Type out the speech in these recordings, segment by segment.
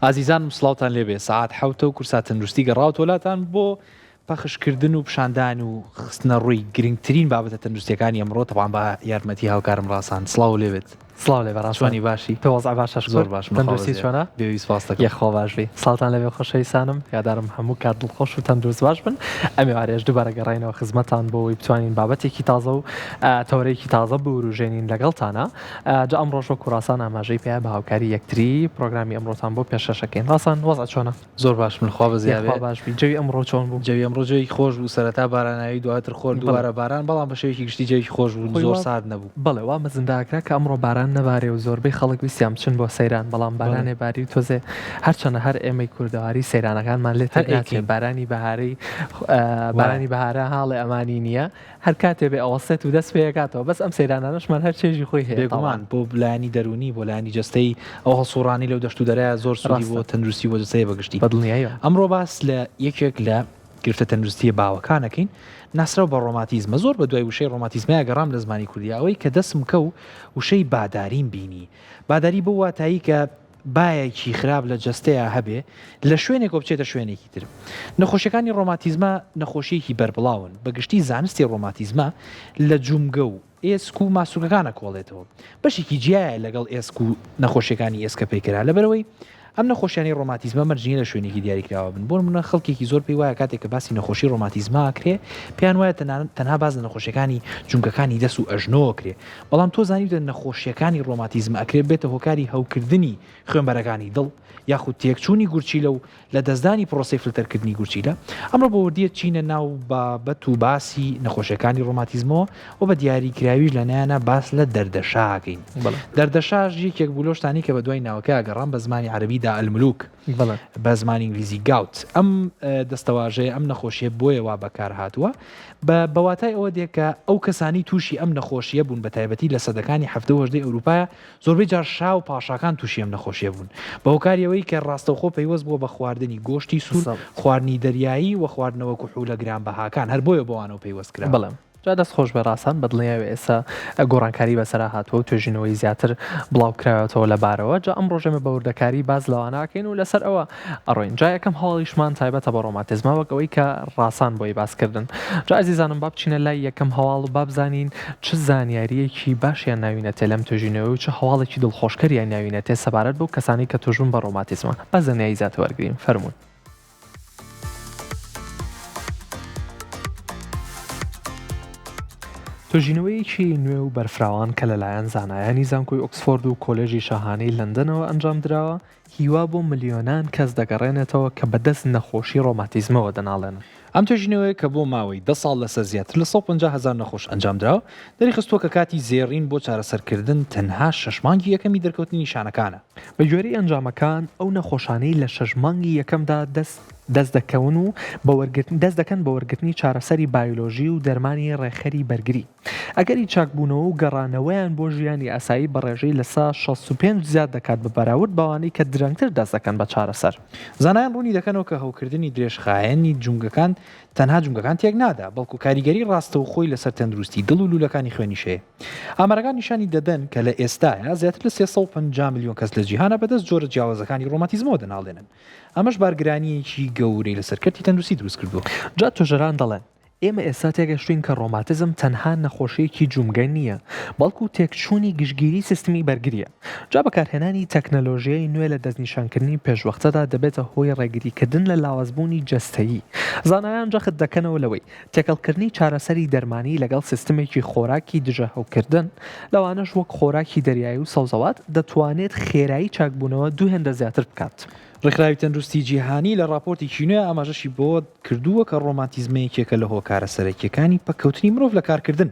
ئازیزان سڵاوتان لێبێ سعات حوتە و کورسات تەندروستی گەڕاوت وڵاتان بۆ پەخشکردن و پیشاندان و خستنە ڕووی گرنگترین بابەتە تەندروستیەکانی ئەمڕۆ تەوان بە یارمەتی هاوکارم ڕاستان سڵاو لێبێت. سڵاو لێ بەڕاستوانی باشی پێوەزع باشە زۆر باش تەندروستی چۆنە بێویست فاستەکە یەخوا باشبی ساڵتان لەبێ خۆشەویستانم یادارم هەموو کات دڵخۆش و تەندروست باش بن ئەمێوارێژ دووبارە گەڕاینەوە خزمەتان بۆەوەی بتوانین بابەتێکی تازە و تەورەیەکی تازە بوروژێنین لەگەڵتانە جا ئەم ڕۆژۆ کوڕاسان ئاماژەی پێ بە هاوکاری یەکتری پرۆگرامی ئەمڕۆتان بۆ پێشەشەکەین ڕاستان وەزع چۆنە زۆر باش من خوا بەزیێ باشبی جەوی ئەمڕۆ چۆن بوو جەوی ئەمڕۆ جێی خۆش بوو سەرەتا باراناوی دواتر خۆر دووارە باران بەڵام بە شێوەیەکی گشتی جێی خۆش بوو زۆر سارد نەبوو بەڵێ وا مەزنداکرا کە ئەمڕۆ باران نەبارێ و زۆربەی خەڵک ویستیان بچن بۆ سەیران بەڵام بارانێ باری تۆزێ هەرچەنە هەر ئێمەی کوردەواری سەیرانەکانمان لێت ناچێت بارانی بەهارەی بارانی بەهارە هاڵێ ئەمانی نییە هەر کاتێ بێ ئەوەستێت و دەست پێکاتەوە بەس ئەم سەیرانانشمان هەر چێژی خۆی هەیە بێگومان بۆ بلانی دەرونی بۆ لانی جستەی ئەو هەسوڕانی لەو دەشت و دەرای زۆر سوودی بۆ تەندروستی بۆ جستەیە بەگشتی بەدڵنیایە ئەمڕۆ باس لە یەکێک لە گرفتە تەندروستی باوەکانەکەین ناسرا بە ڕۆماتیزمە زۆر بە دوای وشەی ڕۆماتیزمەیە گەڕام لە زمانی کوردیاوەی کە دەسم کە و وشەی باداریم بینی باداری بۆ واتایی کە بایەکی خراپ لە جستەیە هەبێ لە شوێنێک بچێتە شوێنێکی تر نەخۆشیەکانی ڕۆماتیزمە نەخۆشیەکی بەربڵاون بەگشتی زانستی ڕۆماتیزمە لە جومگە و ئێسک و ماسوولەکانە کۆڵێتەوە بەشێکی جیایە لەگەڵ ئێسک و نەخۆشیەکانی ئێسکە پێیکرا لەبەرەوەی ئەم نەخۆشیانی ڕۆماتیزمە مەرجینە لە شوێنێکی دیاریکراوە بن بۆ منە خەڵکێکی زۆر پێی وایە کاتێک کە باسی نەخۆشی ڕۆماتیزما کرێ پێیان وایە تەنها باز لە نەخۆشیەکانی جونگەکانی دەست و ئەژنۆ کرێ بەڵام تۆ زانیتە نەخۆشیەکانی ڕۆماتیزم ئەکرێت بێتە هۆکاری هەوکردنی خوێنبەرەکانی دڵ یاخود تێکچوونی گورچیلە و لە دەستدانی پرۆسی فلتەرکردنی گورچیلە ئەمڕۆ بە وردیە چینە ناو بابەت و باسی نەخۆشیەکانی ڕۆماتیزمەوە و بە دیاریکراویش لەلایەنە باس لە دەردەشاکەین دەردەشاش یەکێک بولۆشتانی کە بە دوای ناوەکە گەڕام بە زمانی عەرەبیدا ئەلملوک بە زمانی ئینگلیزی گاوت ئەم دەستەواژەیە ئەم نەخۆشیە بۆیە وا بەکار هاتووە بە واتای ئەوە دێکە ئەو کەسانی تووشی ئەم نەخۆشیە بوون بە تایبەتی لە سەدەکانی هەفتە و هەژدەی ئەوروپایە زۆربەی جار شا و پاشاکان تووشی ئەم نەخۆشیە بوون بە هۆکاریەوەی کە ڕاستەوخۆ پەیوەست بووە بە خواردنی گۆشتی سوور خواردنی دەریایی و خواردنەوە کوحولە گرانبەهاکان هەر بۆیە بۆوانەوە پەیوەست کرا بەڵێ جا دەست خۆش بە ڕاستان بەدڵنیاوێ ئێستا گۆڕانکاری بەسەرا هاتووە و توێژینەوەی زیاتر بڵاوکراوێتەوە لە بارەوە جا ئەم ڕۆژەمە بەوردەکاری باز لەواناکەین و لەسەر ئەوە ئەڕۆین جا یەکەم هەواڵیشمان تایبەتە بە ڕۆماتیزمە وەکەوەی کە ڕاستان بۆی باسکردن جا ئازیزانم با بچینە لای یەکەم هەواڵ و بابزانین چ زانیاریەکی باشیان ناوینەتێ لەم توێژینەوەی و چه هەواڵێکی دڵخۆشکەریان ناوینەتێ سەبارەت بەو کەسانی کە توژون بە ڕۆماتیزمە با زانیاری زیاتر وەرگرین فەرموون. توژینەوەیەکی نوێ و بەرفراوان کە لەلایەن زانایانی زانکۆی ئۆکسفۆرد و کۆلێژی شاهانەی لەندەنەوە ئەنجام درراوە هیوا بۆ ملیۆنان کەس دەگەڕێنێتەوە کە بەدەست نەخۆشی ڕۆماتیزمەوە دەناڵێنن. ئەم توێژینەوەی کە بۆ ماوەی 10 ساڵ لەسەر زیاتر لە 150,000 نەخۆش ئەنجام درراوە دەریخستووە کە کاتی زێڕین بۆ چارەسەرکردن تەنها 6 مانگی یەکەمی دەرکەوتنی نیشانەکانە بە گوێرەی ئەنجامەکان ئەو نەخۆشانەی لە 6 مانگی یەکەمدا دەست دەکەون و دەست دەکەن بە وەرگرتنی چارەسەری بایۆلۆژی و دەرمانی ڕێخەری بەرگری ئەگەری چاکبوونەوە و گەڕانەوەیان بۆ ژیانی ئاسایی بە ڕێژەی لە سا 65 زیاد دەکات بە بەراورد بەوانەی کە درەنگتر دەست دەکەن بە چارەسەر. زانایان ڕوونی دەکەنەوە کە هەوکردنی درێژخایەنی جونگەکان تەنها جونگەکان تێک نادا بەڵکو کاریگەری ڕاستە و خۆی لەسەر تەندروستی دڵ و لولەکانی خوێنیشەیە. ئامارەکان نیشانی دەدەن کە لە ئێستاە زیاتر لە 350 میلیۆن کەس لە جیهانە بەدەست جۆرە جیاوازەکانی ڕۆماتیزمەوە دەناڵێنن ئەمەش بارگرانیەکی گەورەی لە سەرکەرتی تەندروستی دروست کردووە. جا تۆژەران دەڵێن ئێمە ئێستا تێگەشتوین کە ڕۆماتیزم تەنها نەخۆشیەکی جومگە نییە بەڵکو تێکچوونی گشتگیری سیستمی بەرگریە جا بەکارهێنانی تەکنەلۆژیای نوێ لە دەستنیشانکردنی پێشوەختەدا دەبێتە هۆی ڕێگریکردن لە لاوازبوونی جەستەیی. زانایان جەخت دەکەنەوە لەوەی تێکەڵکردنی چارەسەری دەرمانی لەگەڵ سیستمێکی خۆراکی دژەهەوکردن لەوانەش وەک خۆراکی دەریایی و سەوزەوات دەتوانێت خێرایی چاکبوونەوە دوو هێندە زیاتر بکات. ڕێکخراوی تەندروستی جیهانی لە راپۆرتێکی نوێ ئاماژەشی بۆ کردووە کە ڕۆماتیزمەیەکێکە لە هۆکارە سەرەکیەکانی پەکەوتنی مرۆڤ لە کارکردن.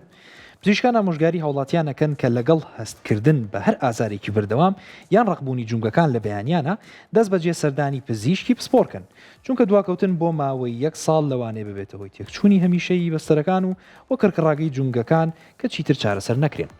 پزیشکان ئامۆژگاری هەوڵاتیانەکەن کە لەگەڵ هەستکردن بە هەر ئازارێکی بەردەوام یان ڕقبوونی جونگەکان لە بەیانیانە دەست بەجێ سەردانی پزیشکی پسپۆرکن چونکە دواکەوتن بۆ ماوەی 1 ساڵ لەوانێ ببێتەوەی تێکچوونی هەمیشەیی بەستەرەکان و وە کڕکڕاگەی جونگەکان کە چیتر چارەسەر نەکرێن.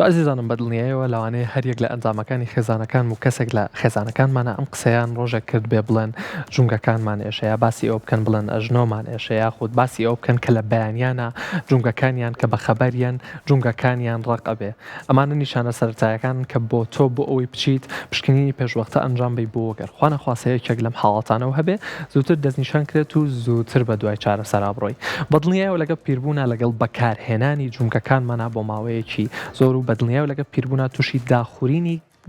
عزیزانم بەدڵنیایەوە لەوانەیە هەریەک لە ئەنجامەکانی خێزانەکان و کەسێک لە خێزانەکانمانە ئەم قسەیان ڕۆژێک کرد بێ بڵێن جونگەکانمان ئێشەیە باسی ئەو بکەن بڵێن ئەژنۆمان ئێشەیە خودت باسی ئەو بکەن کە لە بەیانیانە جونگەکانیان کە بە خەبەریان جونگەکانیان ڕق ئەبێ ئەمانە نیشانە سەرەتایەکان کە بۆ تۆ بۆ ئەوەی بچیت پشکنینی پێشوەختە ئەنجام بی بۆ گەر خوا نەخواسە یەکێک لەم حاڵەتانەوە هەبێ زووتر دەستنیشان کرێت و زووتر بە دوای چارەسەرا بڕۆی بەدڵنیایەوە لەگەڵ پیربوونە لەگەڵ بەکارهێنانی جونگەکانمانە بۆ ماوەیەکی زۆر و بەدڵنیایەوە لەگە پیربوونا تووشی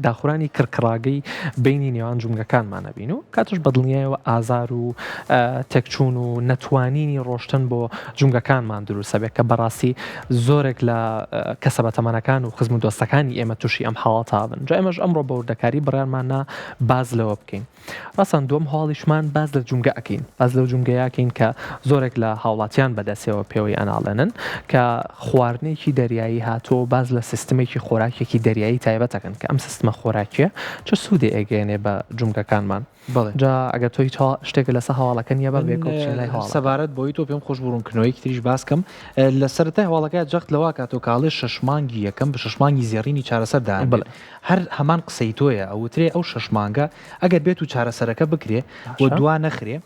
داخورانی کرکڕاگەی بینی نێوان جونگەکانمانە بین و کاتش بەدڵنیایەوە ئازار و تێکچوون و نەتوانینی ڕۆشتن بۆ جونگەکانمان دروستە بێت کە بەڕاستی زۆرێک لە کەسە بەتەمەنەکان و خزم و دۆستەکانی ئێمە تووشی ئەم حاڵەتە بن جا ئێمەش ئەمڕۆ بەوردەکاری بڕیانمانە باز لەوە بکەین ڕاستان دووەم هەواڵیشمان باز لە جونگە ئەکەین باز لەو جونگەیەکەین کە زۆرێک لە هاوڵاتیان بەدەستەوە پێوەی ئەناڵێنن کە خواردنێکی دەریایی هاتۆ باز لە سیستمێکی خۆراکێکی دەریایی تایبەتەکەن کە ئەم سیستمە خۆراکیە چه سوودی ئەگەێنێ بە جونگەکانمان جا ئەگەر تۆی تا شتێک لەسە هەواڵەکە نیە بە سەبارەت بۆی تۆ پێم خۆش بڕوونکردنەوەی تریش باسکەم لە سەرەتای هەواڵەکە جەخت لەوا کاتۆ کاڵێ شەشمانگی یەکەم بە شەشمانگی زێڕینی چارەسەردان هەر هەمان قسەی تۆیە ئەوترێ ئەو شەشمانگە ئەگەر بێت و چارەسەرەکە بکرێ بۆ دوا نەخرێ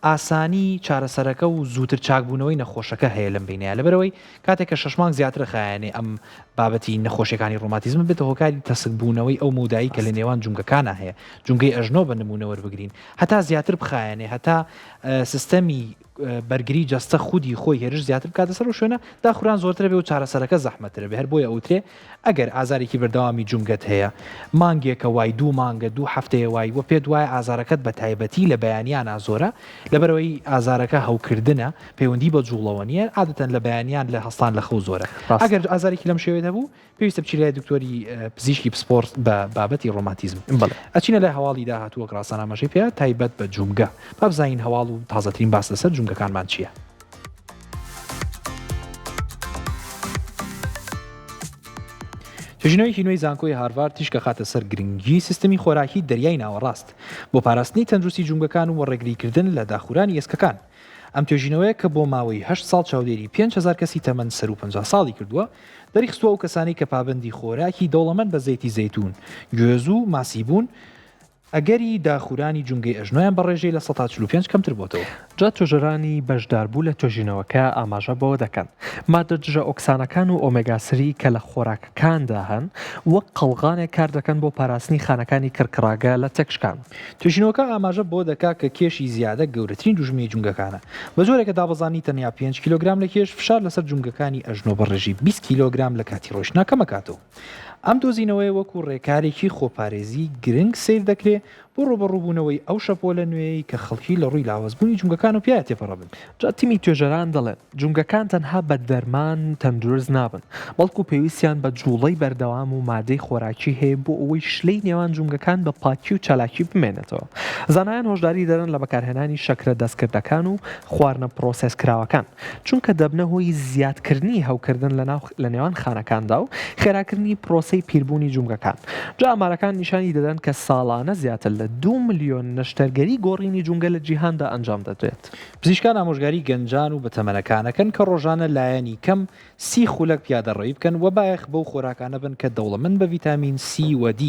ئاسانی چارەسەرەکە و زووتر چاکبوونەوەی نەخۆشەکە هەیە لەم بینەیە لەبەرەوەی کاتێک کە شەشمانگ زیاتر خایێنێ ئەم بابەتی نەخۆشیەکانی ڕۆماتیزم بێتە هۆکاری تەسکبوونەوەی ئەو مودایی کە لە نێوان جونگەکانە هەیە جونگەی ئەژنۆ بە نمونەوە بگرین هەتا زیاتر بخایێنێ هەتا سیستەمی بەرگری جەستە خودی خۆی هێرش زیاتر بکاتە سەر و شوێنە داخوران زۆرتر بێ و چارەسەرەکە زەحمەترە بێ هەر بۆیە ئەوترێ ئەگەر ئازارێکی بەردەوامی جونگەت هەیە مانگێکە وای دوو مانگە دوو هەفتەیە وای وە پێ دوای ئازارەکەت بە تایبەتی لە بەیانیان ئازۆرە لەبەرەوەی ئازارەکە هەوکردنە پەیوەندی بە جوڵەوە نیە عادەتەن لە بەیانیان لە هەستان لە خەو زۆرە ئەگەر ئازارێکی لەم شێوێت هەبوو پێویستە بچیلای دکتۆری پزیشکی پسپۆرت بە بابەتی ڕۆماتیزم ئەچینە لای هەواڵی داهاتووە ڕاستانامەژەی پێ تایبەت بە جونگە بابزین هەواڵ و تازەترین باس لەسەر جونگەکانمان چییە؟ توژینەوەیکی نوێی زانکۆی هاروارد تیشکە خاتە سەر گرنگی سیستمی خۆراکی دەریای ناوەڕاست بۆ پاراستنی تەندروستی جونگەکان و وەڕێگریکردن لە داخورانی ئێسکەکان ئەم توێژینەوەیە کە بۆ ماوەی 8 ساڵ چاودێری 5,000 کەسی تەمەن سەر و 50 ساڵی کردووە دەریخستووە و کەسانی کە پابندی خۆراکی دەوڵەمەند بە زەیتی زەیتون گوێز و ماسی بوون ئەگەری داخورانی جونگەی ئەژنۆیان بە ڕێژەی لە 145 کەمتر بۆتەوە جا توێژەرانی بەشداربوو لە توێژینەوەکە ئاماژە بەوە دەکەن مادە دژە ئۆکسانەکان و ئۆمێگاسری کە لە خۆراکەکاندا هەن وەک قەڵغانێک کار دەکەن بۆ پاراستنی خانەکانی کرکڕاگە لە تێکشکان توێژینەوەکە ئاماژە بۆ دەکا کە کێشی زیادە گەورەترین دوژمنی جونگەکانە بە جۆرێکە دابەزانی تەنیا 5 کیلۆگرام لە کێش فشار لەسەر جونگەکانی ئەژنۆ بە ڕێژی 20 کیلۆگرام لە کاتی ڕۆژنا کەمەکاتەوە ئەم دۆزینەوەی وەکو ڕێکارێکی خۆپارێزی گرنگ سیر دەکرێت بۆ ڕۆبەڕووبوونەوەی ئەو شەپۆلە نوێی کە خەڵکی لە ڕووی لاوەزبوونی جونگەکان و پیاە تێپەڕە بن جا تیمی توێژەران دەڵێن جونگەکان تەنها بە دەرمان تەندروست نابن بەڵکو پێویستیان بە جوڵەی بەردەوام و مادەی خۆراکی هەیە بۆ ئەوەی شلەی نێوان جونگەکان بە پاکی و چالاکی بمێنێتەوە زانایان هۆشداری دەرن لە بەکارهێنانی شەکرە دەستکردەکان و خواردنە پرۆسسکراوەکان چونکە دەبنە هۆی زیادکردنی هەوکردن لە نێوان خانەکاندا و خێراکردنی پرۆسەی پیربوونی جونگەکان جا ئامارەکان نیشانی دەدەن کە ساڵانە زیاتر لە 2 ملیۆن نەشتەرگەری گۆڕینی جونگە لە جیهاندا ئەنجام دەدرێت پزیشکان ئامۆژگاری گەنجان و بەتەمەنەکانەکەن کە ڕۆژانە لایەنی کەم 30 خولەک پیادەڕێی بکەن و بایەخ بەو خۆراکانە بن کە دەوڵەمەند بە ڤیتامین C و D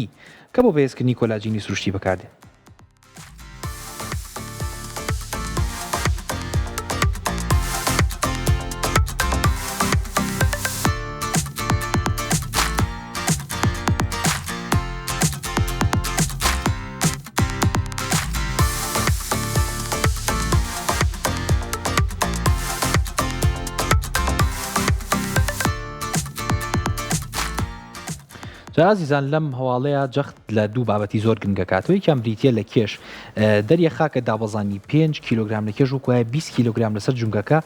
کە بۆ بەهێزکردنی کۆلاجینی سروشتی بەکاردێن عزیزان لەم هەواڵەیە جەخت لە دوو بابەتی زۆر گرنگەکاتەوەی کەم بریتە لە کێش دەریە خاکە دابەزانی 5 کیلۆگرام لە کێژ و کوایە 20 کیلۆگرام لەسەر جونگەکە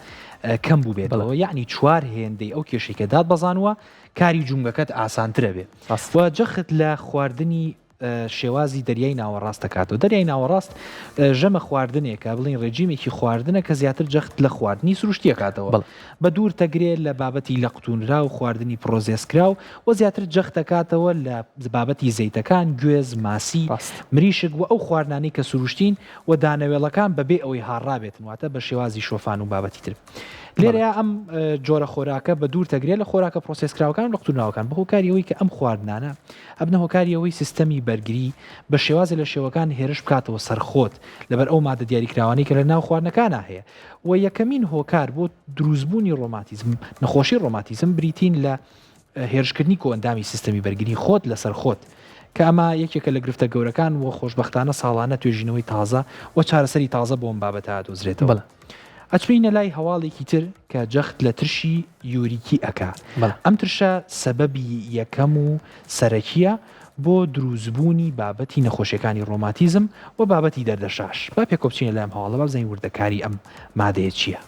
کەم بوو بێتەوە یعنی 4 هێندەی ئەو کێشێکە دادبەزانوە کاری جونگەکەت ئاسانترە بێت جەخت لە خواردنی شێوازی دەریای ناوەڕاست دەکاتەوە دەریای ناوەڕاست ژەمە خواردنێکە بڵین ڕێجیمێکی خواردنە کە زیاتر جەخت لە خواردنی سروشتیەکاتەوە بە دوور تەگرێت لە بابەتی لە قوتونرا و خواردنی پرۆزێسکرا و زیاتر جەخت دەکاتەوە لە بابەتی زەیتەکان گوێز ماسی مریشک و ئەو خواردنانی کە سروشتین و دانەوێڵەکان بەبێ ئەوەی هاڕابێتن واتە بە شێوازی شۆفان و بابەتی تر لێرە ئەم جۆرە خۆراکە بە دوور تەگرێت لە خۆراکە پرۆسسکراوەکان لە قوتوناوەکان بە هۆکاریەوەی کە ئەم خواردنانە ئەبنە هۆکاریەوەی سیستەمی بەرگری بە شێوازە لە شێوەکان هێرش بکاتەوە سەرخۆت لەبەر ئەو مادە دیاریکراوانی کە لە ناو خواردنەکانە هەیە و یەکەمین هۆکار بۆ دروستبوونی ڕۆماتیزم نەخۆشی ڕۆماتیزم بریتین لە هێرشکردنی کۆئەندامی سیستەمی بەرگری خۆت لەسەر خۆت کە ئەمە یەکێکە لە گرفتە گەورەکان و خۆشببختانە ساڵانە توێژینەوەی تازە و چارەسەری تازە بۆم بابەتە دۆزرێتەوە. ئەچینە لای هەواڵێکی تر کە جەخت لە ترشی یوریکی ئەکا ئەم ترشە سەبەبی یەکەم و سەرەکیە بۆ دروستبوونی بابەتی نەخۆشیەکانی ڕۆماتیزم و بابەتی دەردەشاش با پێکۆبچینە لەم هەواڵە با بزانین وردەکاری ئەم مادەیە چییە.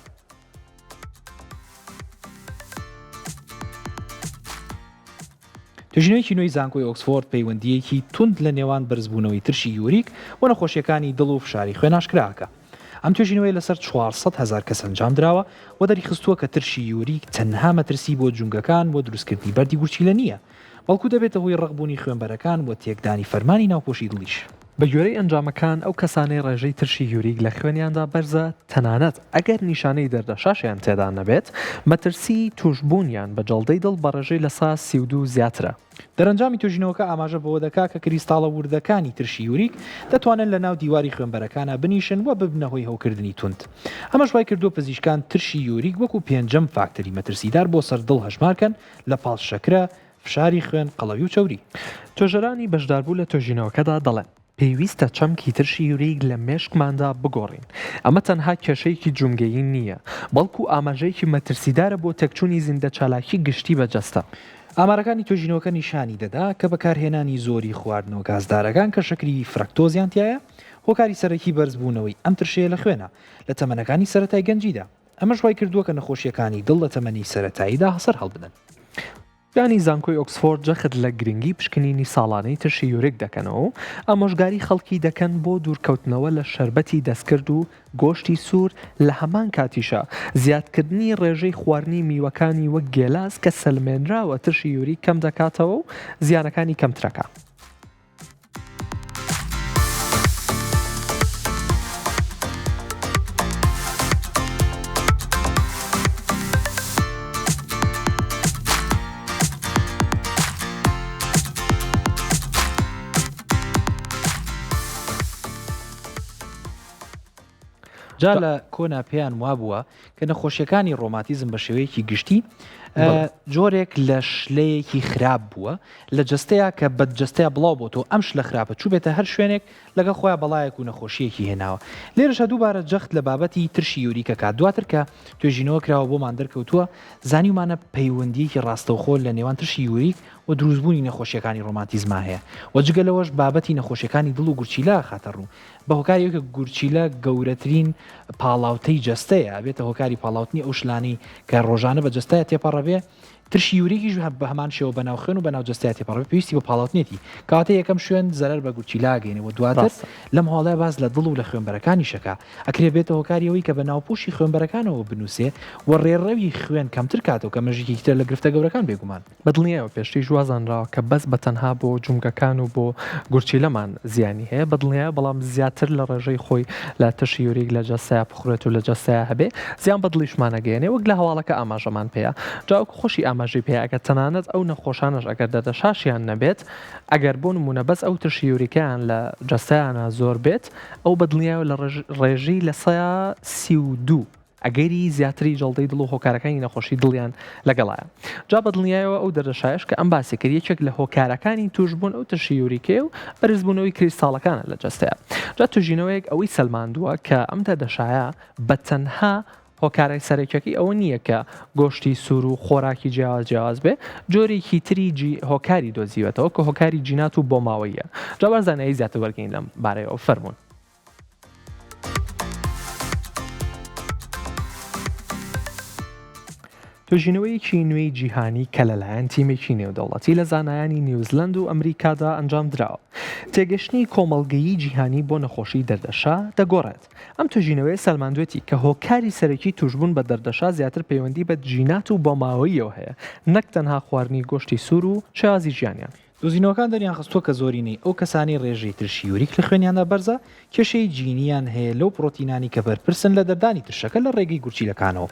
توێژینەوەیکی نوێی زانکۆی ئۆکسفۆرد پەیوەندیەکی تند لە نێوان بەرزبوونەوەی ترشی یوریک و نەخۆشیەکانی دڵ و فشاری خوێن ئاشکراکە. ئەم توێژینەوەی لەسەر 400,000 کەس ئەنجام درراوە و دەریخستووە کە ترشی یوریک تەنها مەترسی بۆ جونگەکان بۆ دروستکردنی بەردی گورچیلە نییە بەڵکو دەبێتە هۆی ڕقبوونی خوێنبەرەکان و تێکدانی فەرمانی ناوپۆشی دڵیش. بە گوێرەی ئەنجامەکان ئەو کەسانەی ڕێژەی ترشی یوریک لە خوێنیاندا بەرزە تەنانەت ئەگەر نیشانەی دەردەشاشیان تێدا نەبێت مەترسی توشبوونیان بە جەڵدەی دڵ بە ڕێژەی لە سا 32 زیاترە. دەرەنجامی توێژینەوەکە ئاماژە بەوە دەکا کە کریستاڵە وردەکانی ترشی یوریک دەتوانن لە ناو دیواری خوێنبەرەکانە بنیشن و ببنەهۆی هەوکردنی تونند. ئەمەش وای کردو پزیشکان ترشی یوریک وەکو پێنجەم فاکتەری مەترسیدار بۆ سەر دڵ هەژمارکەن لە پاڵشەکرە، فشاری خوێن، قەڵەوی و چەوری. تۆژەرانی بەشداربوو لە توێژینەوەکەدا دەڵێن پێویستە چەمکی ترشی یوریک لە مێشکماندا بگۆڕین. ئەمە تەنها کێشەیەکی جومگەیی نییە بەڵکو ئاماژەیەکی مەترسیدارە بۆ تێکچوونی زیندە چالاکی گشتی بەجەستە. ئامارەکانی توێژینەوەکە نیشانی دەدا کە بەکارهێنانی زۆری خواردنەوە گازدارەکان کە شەکری فرەکتۆزیانتیایە هۆکاری سەرەکی بەرزبوونەوەی ئەم ترشەیە لە خوێنە لە تەمەنەکانی سەرەتای گەنجیدا. ئەمەش وای کردووە کە نەخۆشیەکانی دڵ لە تەمەنی سەرەتاییدا هەسەر هەڵبدەن. یانی زانکۆی ئۆکسفۆرد جەخت لە گرنگی پشکنینی ساڵانەی ترشی یوریک دەکەنەوە و ئامۆژگاری خەڵکی دەکەن بۆ دوورکەوتنەوە لە شەربەتی دەستکرد و گۆشتی سوور لە هەمان کاتیشە زیادکردنی ڕێژەی خواردنی میوەکانی وەک گێلاس کە سەلمێنراوە ترشی یوریک کەم دەکاتەوە و زیانەکانی کەمترەکە. جا لە کۆنا پێیان وابووە کە نەخۆشیەکانی ڕۆماتیزم بە شێوەیەکی گشتی جۆرێک لە شلەیەکی خراپ بووە لە جستەیە کە بە جستەیە بڵاو بۆ تۆ ئەم شلە خراپە چوو بێتە هەر شوێنێک لەگە خۆیان بەڵایەک و نەخۆشیەکی هێناوە. لێرەشە دووبارە جەخت لە بابەتی ترشی یوریکە کات دواتر کە توێژینەوە کراوە بۆمان دەرکەوتووە زانیومانە پەیوەندیەکی ڕاستەوخۆ لە نێوان ترشی یوریک و دروستبوونی نەخۆشیەکانی ڕۆماتیزما هەیە و جگەلەوەش بابەتی نەخۆشیەکانی دڵ و گورچیلە خاتە ڕوو بە هۆکاریەوە کە گورچیلە گەورەترین پاڵاوتەی جستەیە بێتە هۆکاری پاڵاوتنی ئەو شلانی کە ڕۆژانە بە جستەیە تێپەڕەبێ. ترشی یوریکیش بە هەمان شێوە بەناو خوێن و بەناو جستەیە تێپەڕێ پێویستی بە پاڵاوتنێتی کاتە یەکەم شوێن زەرەر بە گورچیلا گەینەوە دواتر لەم هەواڵەیە باز لە دڵ و لە خوێنبەرەکانی شەکە ئەکرێ بێتە هۆکاریەوەی کە بە ناوپۆشی خوێنبەرەکانەوە بنووسێ و ڕێڕەوی خوێن کەمتر کاتەوە کە مەژێکی تر لە گرفتە گەورەکان بێگومان. بەدڵنیایەوە پێشتری وازانراوە کە بەس بە تەنها بۆ جونگەکان و بۆ گورچیلەمان زیانی هەیە بەدڵنیایە بەڵام زیاتر لە ڕێژەی خۆی لە ترشی یوریک لە جەستەیە بخورێت و لە جەستەیە هەبێ زیان بەدڵیشمانەگەێنێ وەک لە هەواڵەکە ئاماژەمان پێەیە جاوەکو خۆشی ئاماژەی پێ ئەگەر تەنانەت ئەو نەخۆشانش ئەگەر دەردەشاشیان نەبێت ئەگەر بۆ نمونە بەس ئەو ترشی یوریکیان لە جەستەیانە زۆر بێت ئەو بەدڵنیایەوە لە ڕێژەی لە 32 ئەگەری زیاتری جەڵدەی دڵ و هۆکارەکانی نەخۆشی دڵیان لەگەڵایە. جا بەدڵنیایەوە ئەو دەردەشایش کە ئەم باسی کرد یەکێک لە هۆکارەکانی توشبوون ئەو ترشی یوریکێ و بەرزبوونەوەی کریستاڵەکانە لە جەستەیە. جا توژینەوەیەک ئەوەی سەلماندووە کە ئەم دەردەشایە بە تەنها هۆکارە سەرەکیەکەی ئەوە نییە کە گۆشتی سوور و خۆراکی جیاواز بێ جۆرێکی تری هۆکاری دۆزیوێتەوە کە هۆکاری جینات و بۆ ماوەیە. جا بازانایی زیاتر وەرگین لەم بارەیەوە فەرموون. توژینەوەیەکی نوێی جیهانی کە لەلایەن تیمێکی نێودەوڵەتی لە زانایانی نیوزلند و ئەمریکادا ئەنجام دراوە. تێگەشتنی کۆمەڵگەیی جیهانی بۆ نەخۆشی دەردەشا دەگۆڕێت. ئەم توژینەوەی سەلماندوێتی کە هۆکاری سەرەکی توشبوون بە دەردەشا زیاتر پەیوەندی بە جینات و بۆ ماوەیەوە هەیە نەک تەنها خواردنی گۆشتی سوور و شێوازی ژیانیان. دۆزینەوەکان دەریان خستووە کە زۆرینەی ئەو کەسانی ڕێژەی ترشی یوریک لە خوێنیاندا بەرزە کێشەی جینیان هەیە لەو پرۆتینانی کە بەرپرسن لە دەردانی ترشەکە لە ڕێگەی گورچیلەکانەوە.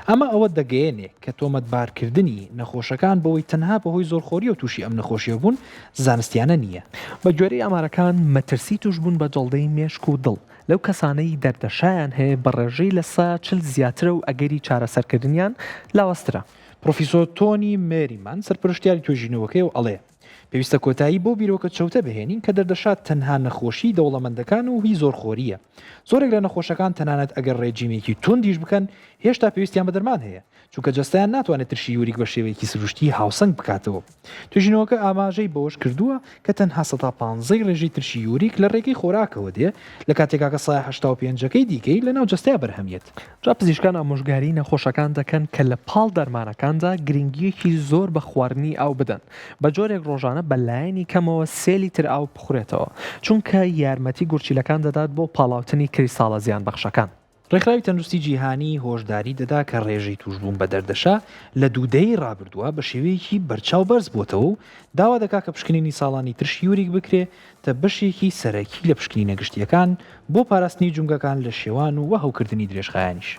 ئەمە ئەوە دەگەیەنێ کە تۆمەتبارکردنی نەخۆشەکان بەوەی تەنها بەهۆی زۆرخۆری و تووشی ئەم نەخۆشیە بوون زانستیانە نییە. بە گوێرەی ئامارەکان مەترسی توش بوون بە جەڵدەی مێشک و دڵ لەو کەسانەی دەردەشایان هەیە بە ڕێژەی لە 140 زیاترە و ئەگەری چارەسەرکردنیان لاوەسترە. پرۆفیسۆر تۆنی مێریمان سەرپەرشتیاری توێژینەوەکەی و ئەڵێ پێویستە کۆتایی بۆ بیرۆکە چەوتە بهێنین کە دەردەشات تەنها نەخۆشی دەوڵەمەندەکان و هی زۆرخۆریە. زۆرێک لە نەخۆشەکان تەنانەت ئەگەر ڕێجیمێکی توندیش بکەن هێشتا پێویستیان بە دەرمان هەیە چونکە جەستیان ناتوانێت ترشی یوریک بە شێوەیەکی سروشتی هاوسنگ بکاتەوە. توێژینەوەکە ئاماژەی بەوەش کردووە کە تەنها 115 ڕێژەی ترشی یوریک لە ڕێگەی خۆراکەوە دێ لە کاتێکا کە 185ەکەی دیکەی لەناو جەستەیە بەرهەمیێت. جا پزیشکان ئامۆژگاری نەخۆشەکان دەکەن کە لە پاڵ دەرمانەکاندا گرنگیەکی زۆر بە خواردنی ئاو بدەن بە جۆرێک ڕۆژانە بەلایەنی کەمەوە 3 لیتر ئاو بخورێتەوە چونکە یارمەتی گورچیلەکان دەدات بۆ پاڵاوتنی کریستاڵە زیان بەخشەکان. ڕێکخراوی تەندروستی جیهانی هۆشداری دەدا کە ڕێژەی توشبوون بە دەردەشا لە دوودەی ڕابردووە بە شێوەیەکی بەرچاو بەرز بووتەوە و داوا دەکا کە پشکنینی ساڵانی ترشی یوریک بکرێ تا بەشێکی سەرەکی لە پشکنینە گشتیەکان بۆ پاراستنی جونگەکان لە شێوان و هەوکردنی درێژخایانیش.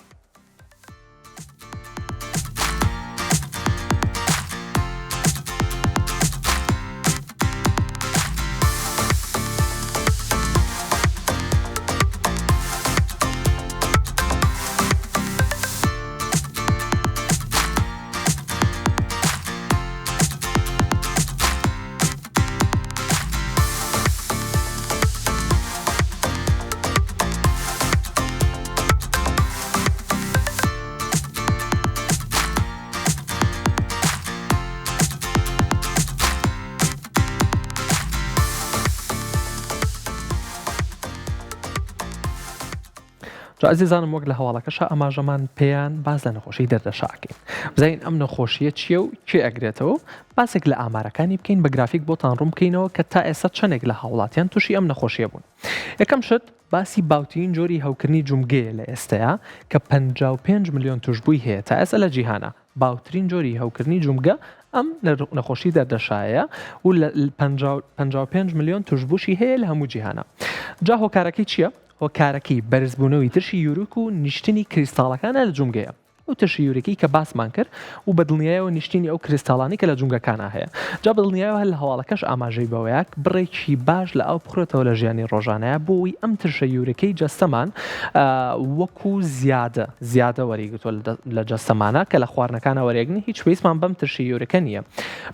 عزیزانم وەک لە هەواڵەکەش ئەماژەمان پێیان باز لە نەخۆشی دەردەشاکەین. بزانین ئەم نەخۆشیە چییە و کێ ئەگرێتەوە باسێک لە ئامارەکانی بکەین بە گرافیک بۆتان ڕوون بکەینەوە کە تا ئێستا چەندێک لە هاوڵاتیان تووشی ئەم نەخۆشیە بوون. یەکەم شت باسی باوترین جۆری هەوکردنی جومگەیە لە ئێستەیە کە 55 ملیۆن توشببووی هەیە تا ئێستا لە جیهانە. باوترین جۆری هەوکردنی جومگە ئەم نەخۆشی دەردەشایە و لە 55 ملیۆن توشببووشی هەیە لە هەموو جیهانە. جا هۆکارەکەی چییە؟ هۆکارەکەی بەرزبوونەوەی ترشی یوریک و نیشتنی کریستاڵەکانە لە جومگەیە. ئەو ترشی یوریکی کە باسمان کرد و بەدڵنیایەوە نیشتنی ئەو کریستاڵانی کە لە جومگەکانە هەیە. جا بەدڵنیایەوە هەر لە هەواڵەکەش ئاماژەی بەوەیە بڕێکی باش لە ئەو بخورێتەوە لە ژیانی ڕۆژانەیە بۆی ئەم ترشە یوریکەی جەستەمان وەکو زیادە وەریگرتووە لە جەستەمانە کە لە خواردنەکانە وەرێگرن هیچ پێویستمان بەم ترشی یوریکە نییە.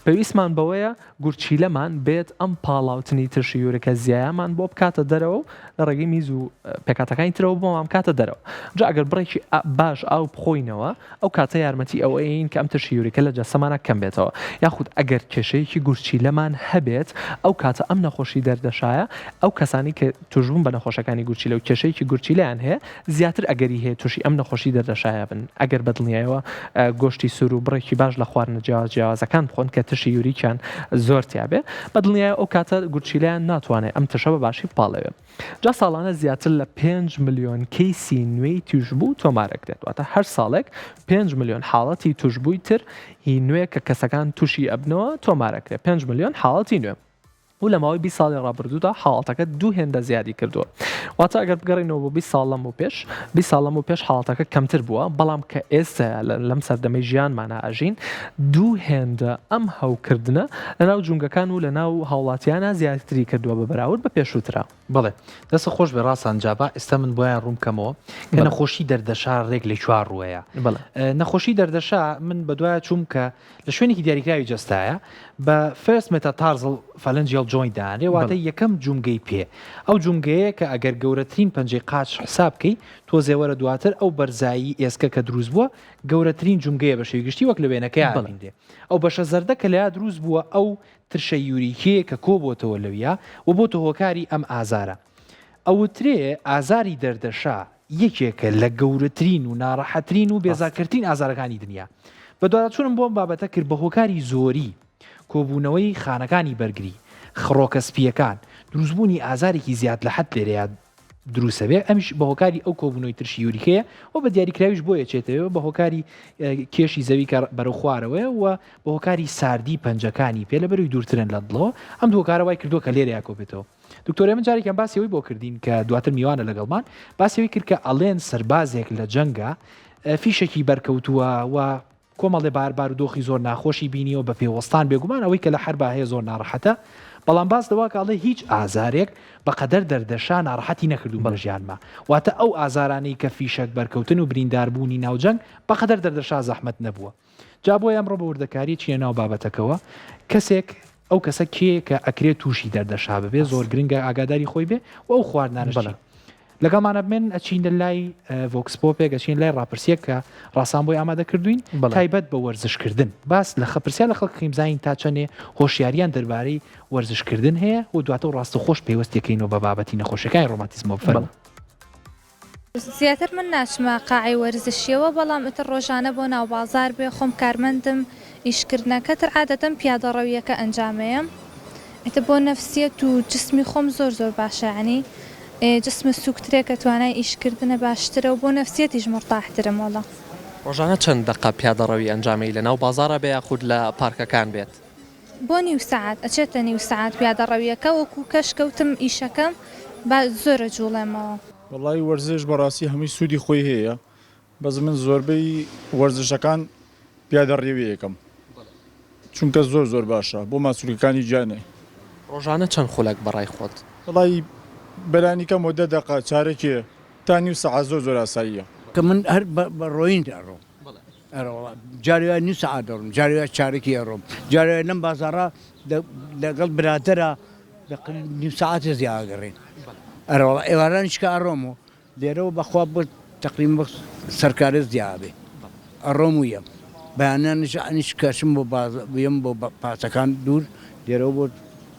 پێویستمان بەوەیە گورچیلەمان بێت ئەم پاڵاوتنی ترشی یوریکە زیایەمان بۆ بکاتە دەرەوە و لە ڕێگەی میز و پێکاتەکانی ترەوە بۆمان بکاتە دەرەوە. جا ئەگەر بڕێکی باش ئاو بخۆینەوە ئەو کاتە یارمەتی ئەوەیین کە ئەم ترشی یوریکە لە جەستەمانە کەم بێتەوە. یاخود ئەگەر کێشەیەکی گورچیلەمان هەبێت ئەو کاتە ئەم نەخۆشی دەردەشایە ئەو کەسانی کە توشبوون بە نەخۆشەکانی گورچیلە و کێشەیەکی گورچیلیان هەیە زیاتر ئەگەری هەیە تووشی ئەم نەخۆشی دەردەشایە بن. ئەگەر بەدڵنیایەوە گۆشتی سوور و بڕێکی باش لە خواردنە جیاوازەکان بخۆن کە ترشی یوریکیان زۆر تیابێ بەدڵنیایە ئەو کاتە گورچیلیان ناتوانێت ئەم ترشە بە باشی بپاڵەوێ. جا ساڵانە زیاتر لە 5 ملیۆن کەیسی نوێی توشبوو تۆمارەک دێت. واتە هەر ساڵێک 5 ملیۆن حاڵەتی توشبووی تر هی نوێ کە کەسەکان تووشی ئەبنەوە تۆمارەکرێت. 5 ملیۆن حاڵەتی نوێ و لە ماوەی 20 ساڵی ڕابردوودا حاڵەتەکە 2 هێندە زیادی کردووە. واتە ئەگەر بگەڕینەوە بۆ 20 ساڵ لەم و پێش 20 ساڵ لەم و پێش حاڵەتەکە کەمتر بووە بەڵام کە ئێستا لەم سەردەمەی ژیانمانە ئاژین 2 هێندە ئەم هەوکردنە لەناو جونگەکان و لەناو هاوڵاتیانە زیاتری کردووە بە بەراورد بە پێشووترا. بڵێ دەست خۆش بە ڕاستان جابا ئێستا من بۆیان ڕوومکەمەوە کە نەخۆشی دەردەشا ڕێک لە چوار ڕووەیە. نەخۆشی دەردەشا من بە دوایە چووم کە لە شوێنێکی دیاریکراوی جەستایە بە فێرست مێتاتارزڵ فەلەنجیەڵ جۆیندانێ واتە یەکەم جومگەی پێ ئەو جومگەیە کە ئەگەر گەورەترین پەنجەی قاچ حساب بکەی تۆزێوەرە دواتر ئەو بەرزایی ئێسکە کە دروست بووە گەورەترین جومگەیە بە شێوەی گشتی وەک لە وێنەکەی ئاڵیندێ. ئەو بەشە زەردە کە لەیا دروست بووە ئەو ترشە یوریکیە کە کۆبۆتەوە لەویە و بۆتە هۆکاری ئەم ئازارە. ئەوترێ ئازاری دەردەشا یەکێکە لە گەورەترین و ناڕەحەترین و بێزارکردترین ئازارەکانی دنیا. بە دواترچوونم بۆم بابەتە کرد بە هۆکاری زۆری کۆبوونەوەی خانەکانی بەرگری خڕۆکە سپیەکان دروستبوونی ئازارێکی زیاد لە حەد لێرەیە دروسە بێ ئەمیش بە هۆکاری ئەو کۆبوونەوەی ترشی یوریکەیە و بە دیاریکراویش بۆیە چێتەوە بە هۆکاری کێشی زەوی بەرەو خوارەوەی و بە هۆکاری ساردی پەنجەکانی پێ لە بەروی دوورترن لە دڵەوە ئەم هۆکارەوەی کردو کە لێرە یاکۆبێتەوە. دکتۆرە من جارێکیان باسیەوەی بۆ کردین کە دواتر میوانە لەگەڵمان باسیەوەی کرد کە ئەڵێن سەربازێک لە جەنگە فیشێکی بەرکەوتووە و کۆمەڵێ باربار و دۆخی زۆر ناخۆشی بینیەوە بە پێوەستان بێگومان ئەوەی کە لە حربا هەیە زۆر ناڕەحەتە بەڵام باس دەوا کاڵێ هیچ ئازارێک بەقەدەر دەردەشا ناڕەحەتی نەکردو بە ژیانما واتە ئەو ئازارانەی کە فیشک بەرکەوتن و برینداربوونی ناوجەنگ بەقەدەر دەردەشا زەحمەت نەبووە. جا بۆ ئەمڕۆ بە وردەکاری چیە ناو بابەتەکەوە کەسێک ئەو کەسە کێ کە ئەکرێت تووشی دەردەشا ببێ زۆر گرنگە ئاگاداری خۆی بێ و ئەو خواردنانە لەگەڵمانە بمێن ئەچین لای ڤۆکسپۆپێک ئەچین لای ڕاپرسیەک کە ڕاستان بۆی ئامادە کردوین تایبەت بە وەرزشکردن باس لە خەپرسیان لە خەڵک خیمزانین تا چەندێ هۆشیاریان دەربارەی وەرزشکردن هەیە و دواتە و ڕاستە خۆش پێوەستیەکەینەوە بە بابەتی نەخۆشەکانی ڕۆماتیزمۆ بفەرمە. زیاتر من ناچمە قاعی وەرزشیەوە بەڵام ئتر ڕۆژانە بۆ ناو بازار بێ خۆم کارمەندم ئیشکردنەکەتر عادەتەن پیادەڕەویەکە ئەنجامەیە ئێتە بۆ نەفسیەت و جسمی خۆم زۆر باشە ینی جسمە سوکترێک کە توانای ئیشکردنە باشترە و بۆ نەفسیەتیش مرتاحترم وەڵا. ڕۆژانە چەند دقە پیادەڕەوی ئەنجامی لە ناو بازارە بێ یاخود لە پارکەکان بێت؟ بۆ نیو سعات ئەچێتە نیو سعات پیادەڕەویەکە وەکو کەشکەوتم ئیشەکەم زۆرە جوڵێمەوە. وڵی وەرزش بەڕاستی هەمووی سوودی خۆی هەیە بەز من زۆربەی وەرزشەکان پیادەڕێویەکەم چونکە زۆر باشە بۆ ماسوولەکانی گیانێ. ڕۆژانە چەند خولەک بەڕای خۆت؟ وڵی بەرانیکە مۆدە دەقا چارێکێ تا نیو سەعات زۆر ئاساییە کە من هەر بە ڕۆین ئەڕۆم جارێ نیو سەعات دەڕۆم جارێ چارێکی ئەڕۆم جارێ لەم بازارە لەگەڵ برادرە نیو سەعاتە زیاگەڕێن ئەرەوە ئێوارانیشکە ئەڕۆم و لێرەوە بەخوا بۆ تقریم بە سەرکارە زیابێ ئەڕۆم و یەم بەیانانش ئەنیش کەشم بۆ بێم بۆ پاسەکان دوور لێرەوە بۆ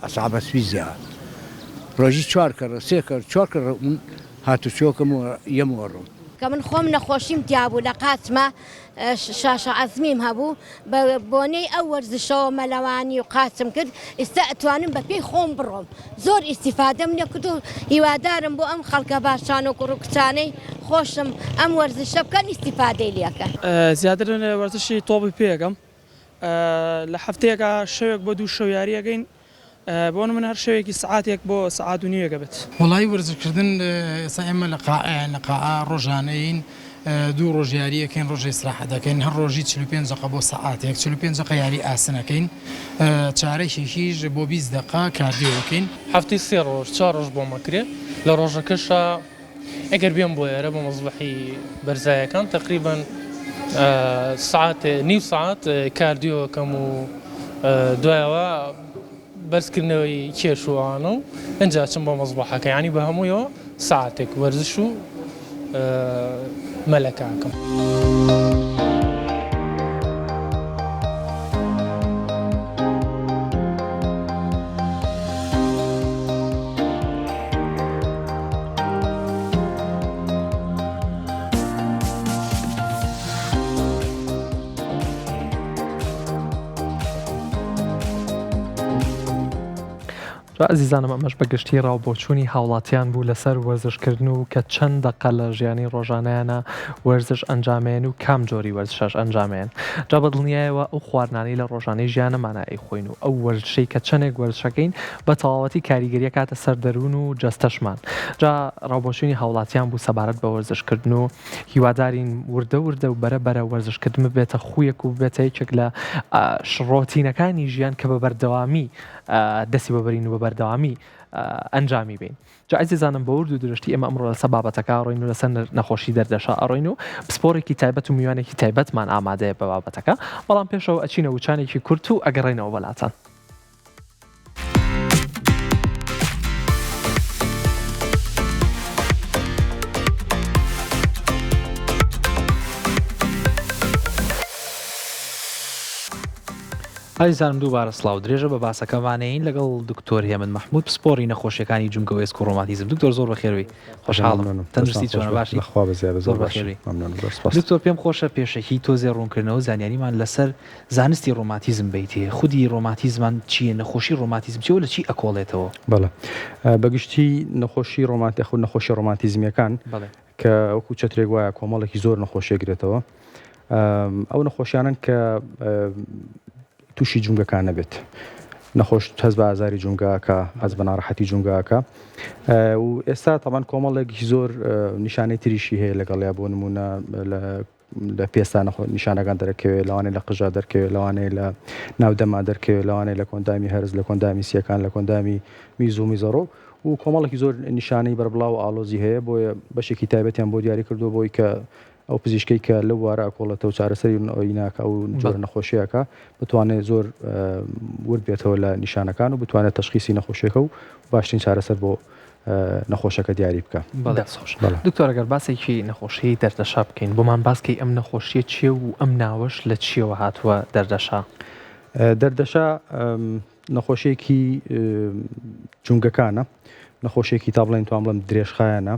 ئەسعابە سوی زیاد ڕۆژی 4 کەڕە 3 کەر 4 کەڕە هاتوچۆکەم و یەم وەڕۆم کە من خۆم نەخۆشیم دیابوو لە قاچمە شاشە عەزمیم هەبوو بە بۆنەی ئەو وەرزشەوە مەلەوانی و قاچم کرد ئێستا ئەتوانم بە پێی خۆم بڕۆم زۆر ئیسیفادەم لێ کرد و هیوادارم بۆ ئەم خەڵکە باشان و کوڕکچانەی خۆشم ئەم وەرزشە بکەن ئیسیفادەی لێکە. زیاتر وەرزشی تۆپی پێەکەم لە هەفتەیەکە شەوێک بۆ 2 شەو یاریەکەین بۆ من هەر شەوێکی سعاتێک بۆ سعات و نیوەکە بێت. وڵی وەرزشکردن ئێستا ئێمە لە قاعە ڕۆژانەین 2 ڕۆژ یاریەکەین ڕۆژی ئیستراحەت دەکەین هەر ڕۆژی 45 دقە بۆ سعاتێک 45 دقە یاری ئاسنەکەین چارەیەکیش بۆ 20 دقە کاردیۆکەین هەفتی 3 ڕۆژ 4 ڕۆژ بۆ مەکرێ لە ڕۆژەکەشە ئەگەر بێم بۆ ئێرە بۆ مەزبەحی بەرزایەکان تقریبا سعات نیو سعات کاردیۆکەم و دوایەوە بەرزکردنەوەی کێشوانە و ئەنجا چم بۆ مەزبەحەکە ینی بە هەموویەوە ساعتێک وەرزش و مەلەکاکەم. عزیزانم ئەمەش بەگشتی ڕاوبۆچوونی هاوڵاتیان بوو لەسەر وەرزشکردن و کە چەند دەقە لە ژیانی ڕۆژانەیانە وەرزش ئەنجامێن و کام جۆری وەرزشەش ئەنجامێن جا بەدڵنیایەوە ئەو خواردنانەی لە ڕۆژانەی ژیانەمانە ئەیخۆین و ئەو وەرزشەی کە چەندێک وەرزشەکەین بە تەواوەتی کاریگەریە کاتە سەر دەروون و جەستەشمان جا ڕاوبۆچوونی هاوڵاتیان بوو سەبارەت بە وەرزشکردن و هیوادارین وردە و بەرە وەرزشکردن بێتە خویەک و بێتە یەکێک لە ڕۆتینەکانی ژیان کە بە بەردەوامی دەستی بەبرین و بەردەوامی ئەنجامی بین. جا عزیزانم بە ورد و درشتی ئێمە ئەمڕۆ لەسەر بابەتەکە ئەڕۆین و لەسەر نەخۆشی دەردەشا ئەڕۆین و پسپۆڕێکی تایبەت و میوانێکی تایبەتمان ئامادەیە بە بابەتەکە بەڵام پێشەوە ئەچینە وچانێکی کورت و ئەگەڕێنەوە وڵاتان. ئازیزانم دووبارە سڵاو درێژە بە باسەکەمانەین لەگەڵ دکتۆر هێمن محمود پسپۆری نەخۆشیەکانی جومگەوێسک و ڕۆماتیزم. دکتۆر زۆر بەخێرەوەی خۆشحاڵم تەندروستی چۆنە باشی خوا بەزیادە زۆر بەخێری. دکتۆر پێم خۆشە پێشەکی تۆزێ ڕوونکردنەوە زانیاریمان لەسەر زانستی ڕۆماتیزم بیتێ. خودی ڕۆماتیزمان چییە؟ نەخۆشی ڕۆماتیزم چیەوە لە چی ئەکۆڵێتەوە؟ بەڵێ بەگشتی نەخۆشی نەخۆشی ڕۆماتیزمیەکان کە وەکو چەترێک وایە کۆمەڵێکی زۆر نەخۆشیەگرێتەوە. ئەو نەخۆشیانن کە تووشی جونگەکان نەبێت. نەخۆش هەز بە ئازاری جونگاکە، هەز بە ناڕەحەتی جونگاکە. و ئێستا تاوان کۆمەڵێکی زۆر نیشانەی تریشی هەیە لەگەڵیا بۆ نمونە لە پێستا نیشانەکان دەرەکەوێت، لەوانەیە لە قژا دەرکەوێت، لەوانەیە لە ناودەما دەرکەوێت، لەوانەیە لە کۆندامی هەرز، لە کۆندامی سیەکان، لە کۆندامی میز و میزەڕۆ و کۆمەڵێکی زۆر نیشانەی بەربڵاو و ئاڵۆزی هەیە. بۆیە بەشێکی تایبەتیان بۆ دیاری کردو بۆی کە ئەو پزیشکەی کە لەو وارە ئەکۆڵێتەوە چارەسەری ئەوی ناکە ئەو جۆرە نەخۆشیەکە بتوانێت زۆر ورد بێتەوە لە نیشانەکان و بتوانێت تەشخیصی نەخۆشیەکە و باشترین چارەسەر بۆ نەخۆشەکە دیاری بکە. دکتۆر ئەگەر باسێکی نەخۆشی دەردەشا بکەین بۆمان باسکەی ئەم نەخۆشیە چیە و ئەم ناوەش لە چیەوە هاتووە دەردەشا؟ دەردەشا نەخۆشیێکی جونگەکانە، نەخۆشیێکی تا بڵێن توان بڵێم درێژخایەنە.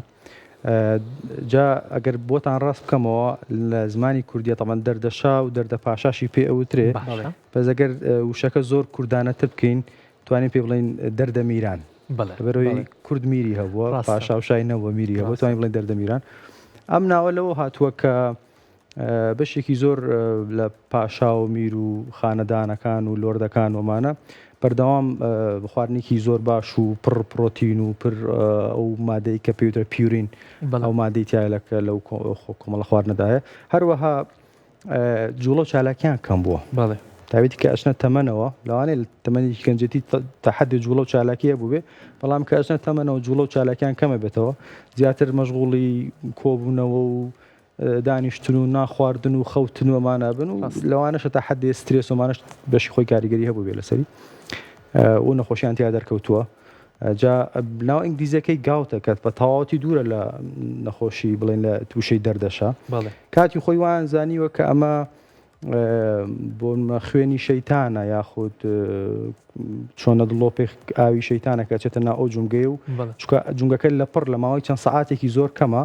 جا ئەگەر بۆتان ڕاست بکەمەوە لە زمانی کوردیە تەمان دەردەشا و دەردەپاشاشی پێ ئەوترێ بەس ئەگەر وشەکە زۆر کوردانەتر بکەین توانین پێ بڵین دەردەمیران. بەرەوەی کورد میری هەبووە، پاشا و شای نەوە میری هەبووە، توانین بڵین دەردەمیران. ئەم ناوە لەوە هاتووە کە بەشێکی زۆر لە پاشا و میر و خانەدانەکان و لۆردەکان ومانە بەردەوام خواردنێکی زۆر باش و پڕ پرۆتین و پڕ ئەو مادەی کە پێوترە پیورین، ئەو مادەی تایلەکە لەو کۆمەڵە خواردنەدایە. هەروەها جوڵە و چالاکیان کەم بووە. تاوێتی کە ئەچنە تەمەنەوە لەوانەیە تەمەنی گەنجەتی تا حەدی جوڵە و چالاکیە بووبێ، بەڵام کە ئەچنە تەمەنەوە جوڵە و چالاکیان کەمە بێتەوە، زیاتر مەشغوڵی کۆبوونەوە و دانیشتن و ناخواردن و خەوتن و ئەمانە بن و لەوانەشە تا حەدی سترێس ومانەش بەشی خۆی کاریگەری هەبوو بێ لەسەری و نەخۆشیان تیا دەرکەوتووە. جا ناو ئینگلیزیەکەی گاوتە کە بە تەواوەتی دوورە لە نەخۆشی بڵێن لە تووشەی دەردەشا. کاتی خۆی وان زانیوە کە ئەمە بۆ خوێنی شەیتانە یاخود چۆنە دڵۆپێک ئاوی شەیتانە کە چێتە ناو ئەو جونگەی و جونگەکە لە پڕ لە ماوەی چەند سەعاتێکی زۆر کەمە،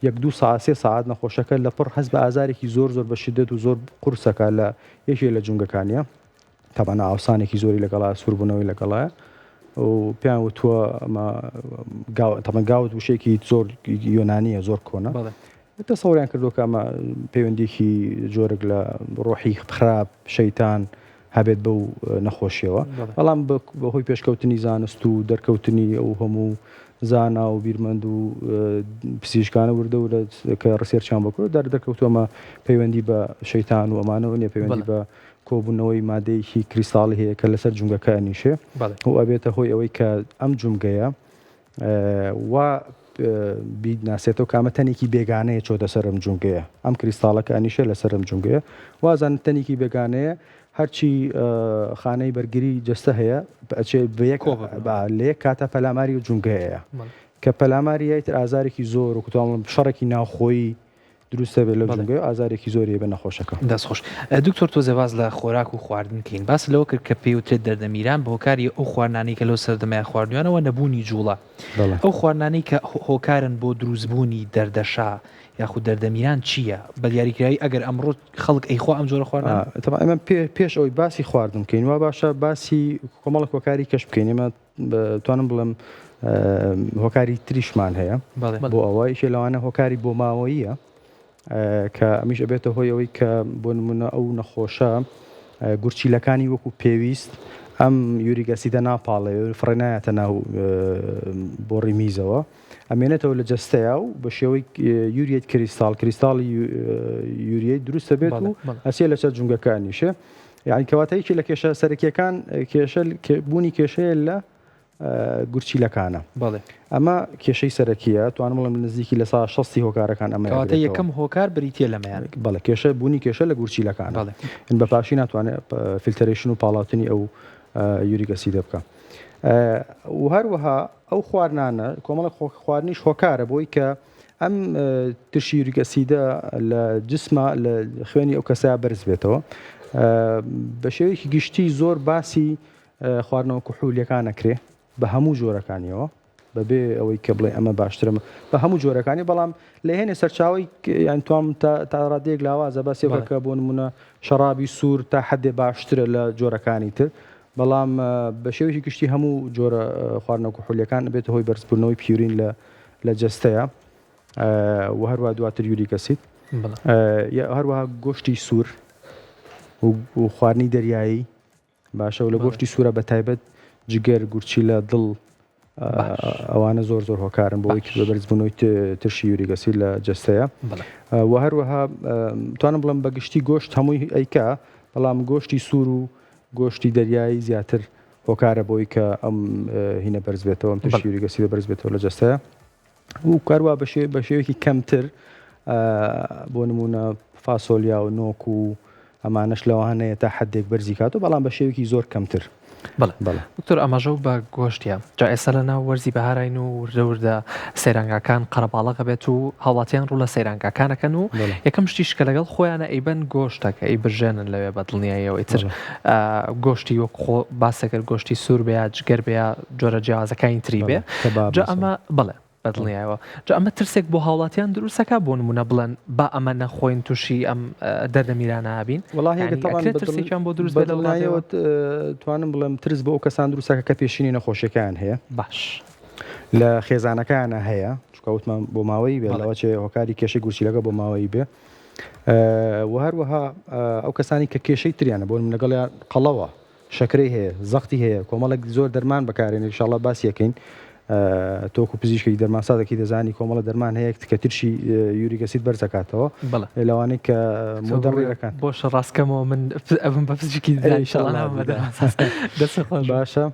1-2 سێ ساعت نەخۆشەکە لە پڕ هەست بە ئازارێکی زۆر زۆر بە شدەت و زۆر قورسەکە لە یەکێ لە جونگەکانیە. تەبەنە ئاوسانێکی زۆری لەگەڵا سووربوونەوەی لەگەڵایە و پێیان وتووە ئەمە گاوت وشێکی زۆر یۆنانیە زۆر کۆنە. دەسەوریان کردو کە ئەمە پەیوەندێکی جۆرەك لە ڕۆحی خراپ شەیتان هەبێت بەو نەخۆشیەوە. بەڵام بەهۆی پێشکەوتنی زانست و دەرکەوتنی ئەو هەموو زانا و بیرمەند و پزیشکانە وردە کە ڕسێرچیان بکرێت دەرکەوتووەمە پەیوەندی بە شەیتان و ئەمانەوە نیە، پەیوەندی بە کۆبوونەوەی مادەیەکی کریستاڵی هەیە کە لەسەر جونگەکە نیشێ و ئەبێتە هۆی ئەوەی کە ئەم جونگەیە وا ناسێتەوە کامە تەنێکی بێگانەیە چۆتە سەرم جونگەیە، ئەم کریستاڵەکە ئەنیشە لەسەرم جونگەیە، وازان تەنێکی بێگانەیە هەرچی خانەی بەرگری جەستە هەیە لە یەک کاتە پەلاماری و جونگەیە کە پەلاماری تر ئازارێکی زۆر و کوتوانڵم شەڕێکی ناوخۆیی دروستە بێت لە جونگەی و ئازارێکی زۆری بە نەخۆشەکە. دەستخۆش. دکتۆر تۆ زێواز لە خۆراک و خواردن کەین باس لەوە کرد کە پێوترێت دەردەمیران بە هۆکاری ئەو خواردنانەی کە لەو سەردەمای خواردنیانەوە نەبوونی جوڵە، ئەو خواردنانەی کە هۆکارن بۆ دروستبوونی دەردەشا یاخود دەردەمیران چییە؟ بە دیاریکراوی ئەگەر ئەمڕۆ خەڵک ئەیخوا ئەم جۆرە خواردن ئەمە پێش ئەوی باسی خواردن بکەین وا باشە باسی کۆمەڵک هۆکاری کەش بکەین. ئێمە توانم بڵم هۆکاری تریشمان هەیە بۆ ئەوەی لەوانە هۆکاری بۆ ماوەیە کە ئەمیش ئەبێتە هۆی ئەوەی کە بۆ نمونە ئەو نەخۆشە گورچیلەکانی وەکو پێویست ئەم یوریک ئەسیدە ناپاڵێ فڕێنایەتە ناو بۆڕی میزەوە، ئەمێنێتەوە لە جەستەیە و بە شێوەی یوریت کریستاڵی یوریت دروستە بێت و ئەسێ لەسەر جونگەکانیشە. یعنی کەواتەیەکی لە کێشە سەرەکیەکان بوونی کێشەیە لە گورچیلەکانە. ئەمە کێشەی سەرەکیە توانم بڵێم نزیکی لە 60 هۆکارەکان ئەمە یەکەم هۆکار بریتە لەمەیان. بەڵێ کێشە بوونی کێشە لە گورچیلەکان بە پاشی ناتوانێت فیلتەرێشن و پاڵاوتنی ئەو یوریک ئەسیدە بکە. و هەروەها ئەو خواردنانە کۆمەڵە خواردنیش هۆکارە بۆی کە ئەم تشی یوریک ئەسیدە لە جسمە لە خوێنی ئەو کەسە بەرز بێتەوە. بە شێوەیەکی گشتی زۆر باسی خواردنەوە کوحولیەکان نەکرێ بە هەموو جۆرەکانیەوە بەبێ ئەوەی کە بڵێ ئەمە باشترمە بە هەموو جۆرەکانی بەڵام لە هێنێ سەرچاوی یان توام تا ڕادێک لاوازە بەسێکە بۆ نمونە شەرابی سوور تا حدێ باشترە لە جۆرەکانی تر بەڵام بە شێوەیەکی گشتی هەموو جۆرە خواردنەوە کوحولیەکان بێتە هۆی بەرزبوونەوەی پیورین لە جەستەیە و هەروە دواتر یوریک ئەسید هەروەها گۆشتی سوور و خواردنی دەریایی باشە و لە گۆشتی سوورە بە تایبەت جگەر گورچی لە دڵ ئەوانە زۆر هۆکارن بۆ ئەوەی بەرزبوونەوەی ترشی یوریک ئەسید لە جەستەیە و هەروەها توانم بڵم بە گشتی گۆشت هەمووی ئەیکا بەڵام گۆشتی سوور و گۆشتی دەریایی زیاتر هۆکارە بۆی کە ئەم هینە بەرز بێتەوە ئەم ترشی یوریک ئەسیدە بەرز بێتەوە لە جەستەیە و کاروا بە شێوەیەکی کەمتر بۆ نمونە فاسۆلیا و نۆک و ئەمانەش لەوانەیە تا حدێک بەرزی کاتەوە بەڵام بە شێوەیەکی زۆر کەمتر. دکتۆر ئەمەژە و بە گۆشتە جا ئێستا لە ناو وەرزی بەهاراین و وردە سەیرانگاکان قەرەباڵەکە بێت و هەوڵاتیان ڕوو لە سەیرانگاکانەکەن و یەکەم شتیش کە لەگەڵ خۆیانە ئەیبەن گۆشتەکە ئەی بژێنن لەوێ بە دڵنیاییەوە ئیتر گۆشتی وەک خۆ باسەکرد گۆشتی سوور بێ جگەر بێ جۆرە جیاوازەکانی تری بێ جا ئەمە بڵێ بەدڵنیایەوە جا ئەمە ترسێک بۆ هاوڵاتیان دروستەکە بۆ نمونە بڵێن با ئەمە نەخۆین تووشی ئەم دەردەمیرانە بین ترسێکیان بۆ دروست بێت توانم بڵێم ترس بۆ ئەو کەسان دروستەکە کە پێشینی نەخۆشیەکان هەیە باش لە خێزانەکانە هەیە چکەوتمان بۆ ماوەی بێ لەوە چێ هۆکاری کێشەی گورچیلەکە بۆ ماوەی بێ و هەروەها ئەو کەسانی کە کێشەی تریانە بۆ لەگەڵیان قەڵەوە شەکرەی هەیە زەختی هەیە کۆمەڵێک زۆر دەرمان بەکارێن ئینشاڵڵا باسیەکەین تۆکو پزیشکی دەرمانسازێکی دەزانی کۆمەڵە دەرمان هەیە کە ترشی یوریک ئەسید بەرزەکاتەوە لەوانەیە کە مودەڕێرەکان بۆش ڕاستکەمەوە من ئەم بە پزیشکی باشە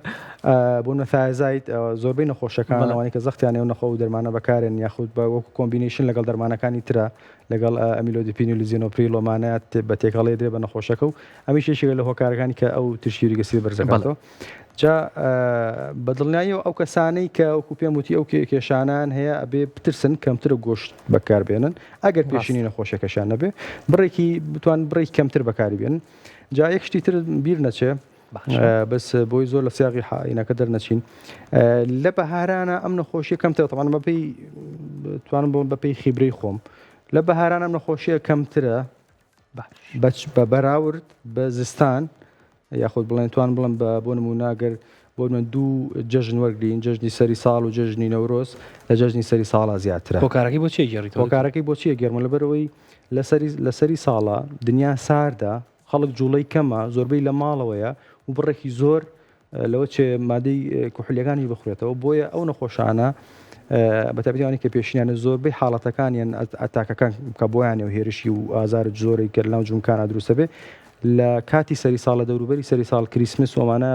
بۆ نەفایزایت زۆربەی نەخۆشەکان ئەوانەی کە زەختیانێ و نەخۆ و دەرمانە بەکارێن یاخود بە وەکو کۆمبینیشن لەگەڵ دەرمانەکانی ترە لەگەڵ ئەمیلۆدیپین و لیزینۆپریلۆمانەت بە تێکەڵێ درێ بە نەخۆشەکە و ئەمیش یەکێکە لە هۆکارەکانی کە ئەو ترشی یوریک ئەسید بەرزەکاتەوە جا بەدڵنیاییەوە ئەو کەسانەی کە وەکو پێم وتی ئەو کێشانان هەیە ئەبێ بترسن کەمترە گۆشت بەکاربێنن ئەگەر پێشینی نەخۆشیەکەشان نەبێ بڕێکی بتوان بڕێک کەمتر بەکاری بێنن جا یەک شتی تر بیر نەچێ بەس بۆی زۆر لە سیاقی حائینەکە دەرنەچین لە بەهارانە ئەم نەخۆشیە کەمترە تەمان بەپێی توانم بۆ بەپێی خیبرەی خۆم لە بەهاران ئەم نەخۆشیە کەمترە بە بەراورد بە زستان یاخود بڵێن توان بڵم بۆ نموناگەر بۆ من دوو جەژن وەرگین جەژنی سەری ساڵ و جەژنی نەورۆز لە جەژنی سەری ساڵە زیاترە هۆکارەکەی بۆ چی گەڕیتەوە هۆکارەکەی بۆچیە گەرمە لەبەرەوەی لە سەری ساڵە دنیا ساردا خەڵک جوڵەی کەمە زۆربەی لە ماڵەوەیە و بڕێکی زۆر لەوە چێ مادەی کوحولیەکانی بخورێتەوە بۆیە ئەو نەخۆشانە بەتابەتیانی کە پێشینیانە زۆربەی حاڵەتەکانیان ئەتاکەکان کە بۆیانێ و هێرشی و ئازار زۆری کرد لەو جومکانە دروستە بێ لە کاتی سەری ساڵە دەوروبەری سەری ساڵ کریسمس ومانە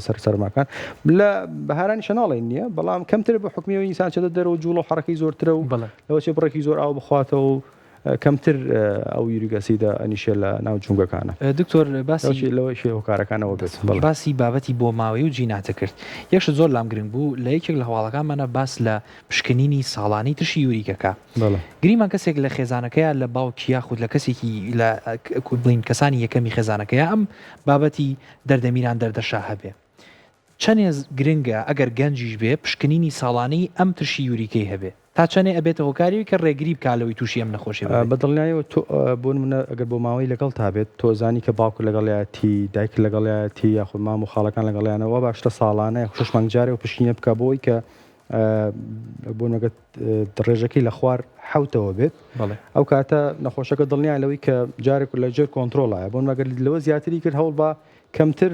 سەر سەرماکان لە بەهارانی شەناڵی نییە بەڵام کەمتر بە حکمیەوەی نیسان چێتە دەرەوە جوڵ و حرەکەی زۆرترە و لەوە چێ بڕێکی زۆر ئاو بخواتەوە و کەمتر ئەو یوریک ئەسیدە ئەنیشە لە ناو جونگەکانە دکتۆر باسی لەوەی شێ هۆکارەکانەوە بێت باسی بابەتی بۆ ماوەی و جیناتە کرد یەکش زۆر لام گرنگ بوو لە یەکێک لە هەواڵەکانمانە باس لە پشکنینی ساڵانی ترشی یوریکەکە گریمان کەسێک لە خێزانەکەیە لە باوکی یاخود لە کەسێکی لە بڵین کەسانی یەکەمی خێزانەکەیە ئەم بابەتی دەردەمیران دەردەشا هەبێ چەندێ گرنگە ئەگەر گەنجیش بێ پشکنینی ساڵانەی ئەم ترشی یوریکەی هەبێ تا چەنێ ئەبێتە هۆکاری کە ڕێگری بکالەوەی تووشی ئەم نەخۆشی بەدڵنیایەوە بۆ منە ئەگەر بۆ ماوەی لەگەڵ تابێت تۆزانی کە باوکو لەگەڵایەتی دایک لەگەڵایەتی یاخود مام و خاڵەکان لەگەڵیانەوە باشتە ساڵانە 6 مانگجارێ و پشتینە بکە بۆی کە بۆ نەگەت ڕێژەکەی لە خوار حوتەوە بێت ئەو کاتە نەخۆشەکە دڵنیای لەوەی کە جارێک لە جێر کۆنتترۆلایە بۆ مەگەر لەوە زیاتری کرد هەوڵ بە کەمتر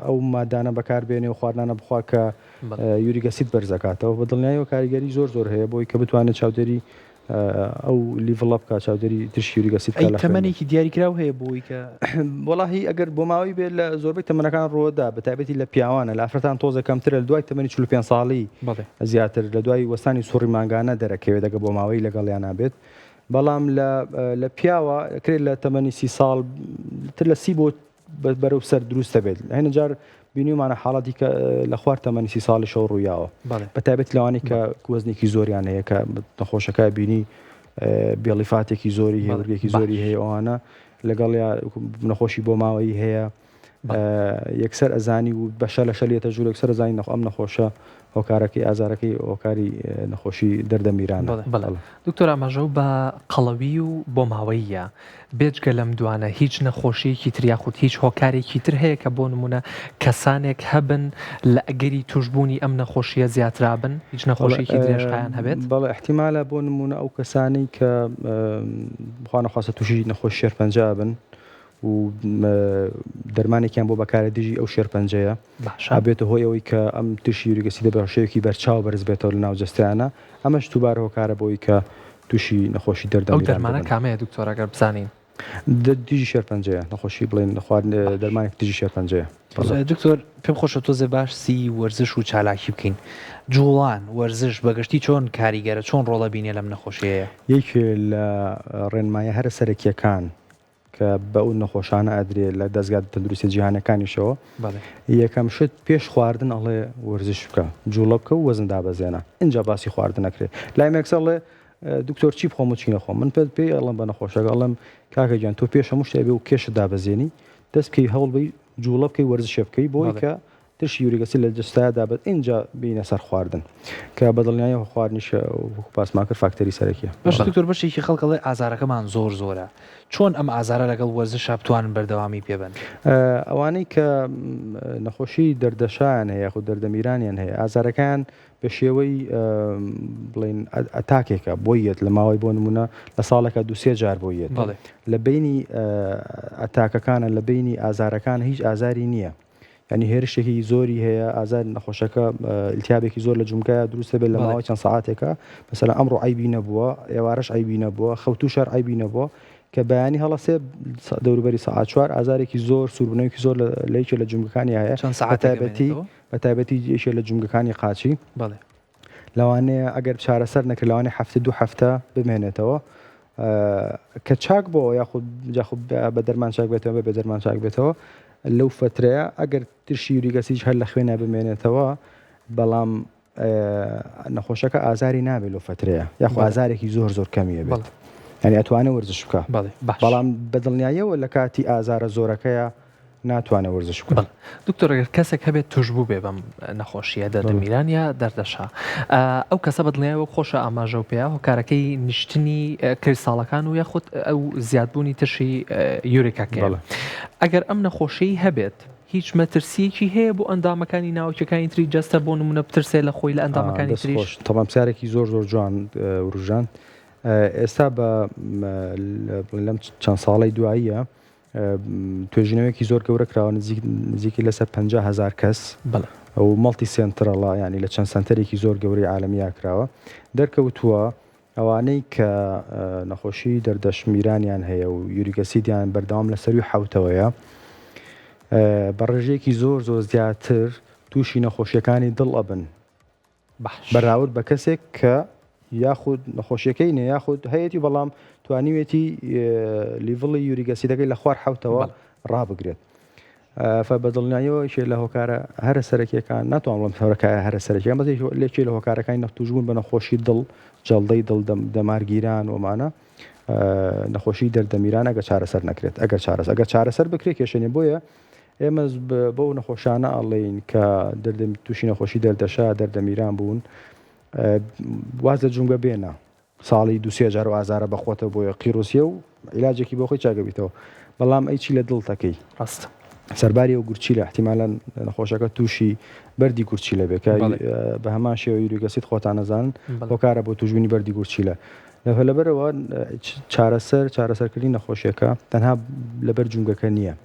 ئەو مادانە بەکاربێنێ و خواردانە بخوا کە یوریک ئەسید بەرزەکاتەوە بە دڵنیایەوە کاریگەری زۆر هەیە بۆی کە بتوانێت چاودێری ئەو لیڤڵە بکە چاودێری ترشی یوریک ئەسید تەمەنێکی دیاریکراو هەیە بۆی کە وەڵاهی ئەگەر بۆ ماوەی بێت لە زۆربەی تەمەنەکان ڕۆدا بە تایبەتی لە پیاوانە لە ئافرەتان تۆزە کەمترە لە دوای تەمەنی 45 ساڵی زیاتر لە دوای وەستانی سوڕی مانگانە دەرەکەوێت دەگە بۆ ماوەی لەگەڵیان نابێت بەڵام لە پیاوە کرێت لە تەمەنی 30 ساڵ تر لە 30 بۆ بەرەو سەر دروستە بێت هێنە جار بینیمانە حاڵاتی کە لە خوار تەمەنی 30 ساڵی شەو ڕوویاوە بە تایبەت لەوانی کە وەزنێکی زۆریان هەیە کە نەخۆشەکە بینی بێڵیفاتێکی زۆری هەیە ورگێکی زۆری هەیە ئەوانە لەگەڵ نەخۆشی بۆ ماوەی هەیە یەکسەر ئەزانی و بەشە لە شەلێتە ژوور یەکسەر ئەزانی ئەم نەخۆشە هۆکارەکەی ئازارەکەی هۆکاری نەخۆشی دەردەمیرانە. دکتۆر ئاماژە بە قەڵەوی و بۆ ماوەیە بێجگە لەم دوانە هیچ نەخۆشیەکی تر یاخود هیچ هۆکارێکی تر هەیە کە بۆ نمونە کەسانێک هەبن لە ئەگەری توشببوونی ئەم نەخۆشیە زیاترابن هیچ نەخۆشیێکی درێژخایان هەبێت؟ بەڵێ احتیمالە بۆ نمونە ئەو کەسانی کە بخوا نەخواستە تووشی نەخۆش شێرپەنجە بن و دەرمانێکیان بۆ بەکارە دژی ئەو شێرپەنجەیە بێتە هۆی ئەوەی کە ئەم تشی یوریک ئەسید بە شێوەیەکی بەرچاو بەرز بێتەوە لە ناو جەستەیانە ئەمەش دووبارە هۆکارە بۆی کە تووشی نەخۆشی دەردەمیران. ئەو دەرمانە کامەیە دکتۆر ئەگەر بزانین؟ دژی شێرپەنجەیە نەخۆشی بڵێن خواردن دەرمانێک دژی شێرپەنجەیە. دکتۆر پێم خۆشە تۆزێ باش سی وەرزش و چالاکی بکەین جوڵان وەرزش بەگشتی چۆن کاریگەرە چۆن ڕۆڵە بینێ لەم نەخۆشیەیە؟ یەک لە ڕێنمایە هەرە سەرەکیەکان کە بە ئەو نەخۆشانە ئەدرێت لە دەستگا تەندروستی جیهانەکانیشەوە یەکەم شت پێش خواردن ئەڵێ وەرزش بکە جوڵە بکە و وەزن دابەزێنە اینجا باسی خواردن نەکرێت لای مێکسەڵێ دکتۆر چی بخۆم و چی نەخۆم من پێ ئەڵم بە نەخۆشەکە ئەڵم کاکە گیان تۆ پێش هەموو شتێ بێ و کێشت دابەزێنی دەست بکەی هەوڵ بی جوڵە بکەی وەرزشە بکەی بۆی کە تشی یوریک ئەسید لە جەستەیە دابێت اینجا بینە سەر خواردن کە بەدڵنیاییەوە خواردنیشە پاسمان کرد فاکتەری سەرەکیە. باش دکتۆر بەشێکی خەڵکەڵێ ئازارەکەمان زۆرە چۆن ئەم ئازارە لەگەڵ وەرزش بتوانن بەردەوامی پێبن؟ ئەوانەی کە نەخۆشی دەردەشایان هەیە خو دەردەمیرانیان هەیە ئازارەکان بە شێوەی بڵین ئەتاکێکە بۆیەت لە ماوەی بۆ نمونە لە ساڵێکە دوسێ جار بۆیەت لە بینی ئەتاکەکانە لە بینی ئازارەکان هیچ ئازاری نییە ینی هێرشێکی زۆری هەیە ئازار نەخۆشەکە التیابێکی زۆر لە جومگایە دروستە بێت لە ماوەی چەند سەعاتێکە مەسەلا ئەمڕۆ عیبی نەبووە ئێوارەش عیبی نەبووە خەوتو شەر عیبی نەبووە کە بەیانی هەڵەسێ دەوروبەری سەعات 4 ئازارێکی زۆر سووربوونەوەیکی زۆر لە یەکێ لە جومگەکانی هەیە بەتایبەتی یەکێ لە جومگەکانی قاچی لەوانەیە ئەگەر چارەسەر نەکرد لەوانەیە هەفتە دوو هەفتە بمێنێتەوە کە چاک بۆ یاخود بە دەرمان چاک بێتەوە بە دەرمان چاک بێتەوە لەو فترەیە ئەگەر تشی یوریک ئەسید هەر لە خوێنە بمێنێتەوە بەڵام نەخۆشەکە ئازاری نابێت لەو فترەیە یاخو ئازارێکی زۆر زۆر کەمیە بێت ینی ئەتوانێت وەرزش بکە بەڵام بەدڵنیاییەوە لە کاتی ئازارە زۆرەکەیە ناتوانێت وەرزش بکە. دکتۆر ئەگەر کەسێک هەبێت توشبوو بێ بەم نەخۆشیە دەردەمیرانە دەردەشا ئەو کەسە بەدڵنیاییەوە خۆشە ئاماژە و پێیا هۆکارەکەی نیشتنی کریستاڵەکان و یاخود ئەو زیادبوونی تشی یوریکەکە ئەگەر ئەم نەخۆشیی هەبێت هیچ مەترسیەکی هەیە بۆ ئەندامەکانی ناوچەکانی تری جەستە بۆ نمونە بترسێ لە خۆی لە ئەندامەکانی تریش؟ تەمام پرسیارێکی زۆر جوان ڕوژان ئێستا بە لەم چەند ساڵی دواییە توێژینەوەیەکی زۆر گەورە کراوە نزیکی لەسەر 50,000 کەس ئەو مەڵتی سنترەڵە ینی لە چەند سنتەرێکی زۆر گەوری عالەمیە کراوە دەرکەوتووە ئەوانەی کە نەخۆشی دەردەشمیرانیان هەیە و یوریک ئەسیدیان بەردەوام لە سەروی حوتەوەیە بە ڕێژەیەکی زۆر زیاتر تووشی نەخۆشیەکانی دڵ ئەبن بەراورد بە کەسێک کە یاخود نەخۆشیەکەی نە یاخود هەیەی بەڵام توانیوێتی لیڤڵی یوریک ئەسیدەکەی لە خوار حوتەوە ڕابگرێت بەدڵنیاییەوە شێ لە هۆکارە هەرە سەرەکیەکان ناتوان بڵم هەورەکایە هەرە سەرەکیان بەزێ لێکی لە هۆکارەکانی نەختوژبوون بە نەخۆشی دڵ جەڵدەی دڵ دەمارگیران ومانە نەخۆشی دەردەمیران ئەگە چارەسەر نەکرێت ئەگەر چارەسەر بکرێت کێشێنێ بۆیە ئێمە بەو نەخۆشانە ئەڵێین کە تووشی نەخۆشی دەردەشا دەردەمیران بوون واز لە جومگە بێنە ساڵی دوسێ جار و ئازارە بەخۆتەوە بۆیە قیرۆسیە و عیلاجێکی بۆ خۆی چاگەبییتەوە بەڵام ئەیچی لە دڵتەکەی ڕاست سەرباری و گورچی لە احتیمالەن نەخۆشەکە تووشی بەردی گورچی لە بێکە بە هەمان شێوە یوریک ئەسید خۆتان نەزانن هۆکارە بۆ توژبوونی بەردی گورچی لەبەرەوە چارەسەرکردنی نەخۆشیەکە تەنها لەبەر جومگەکە نییە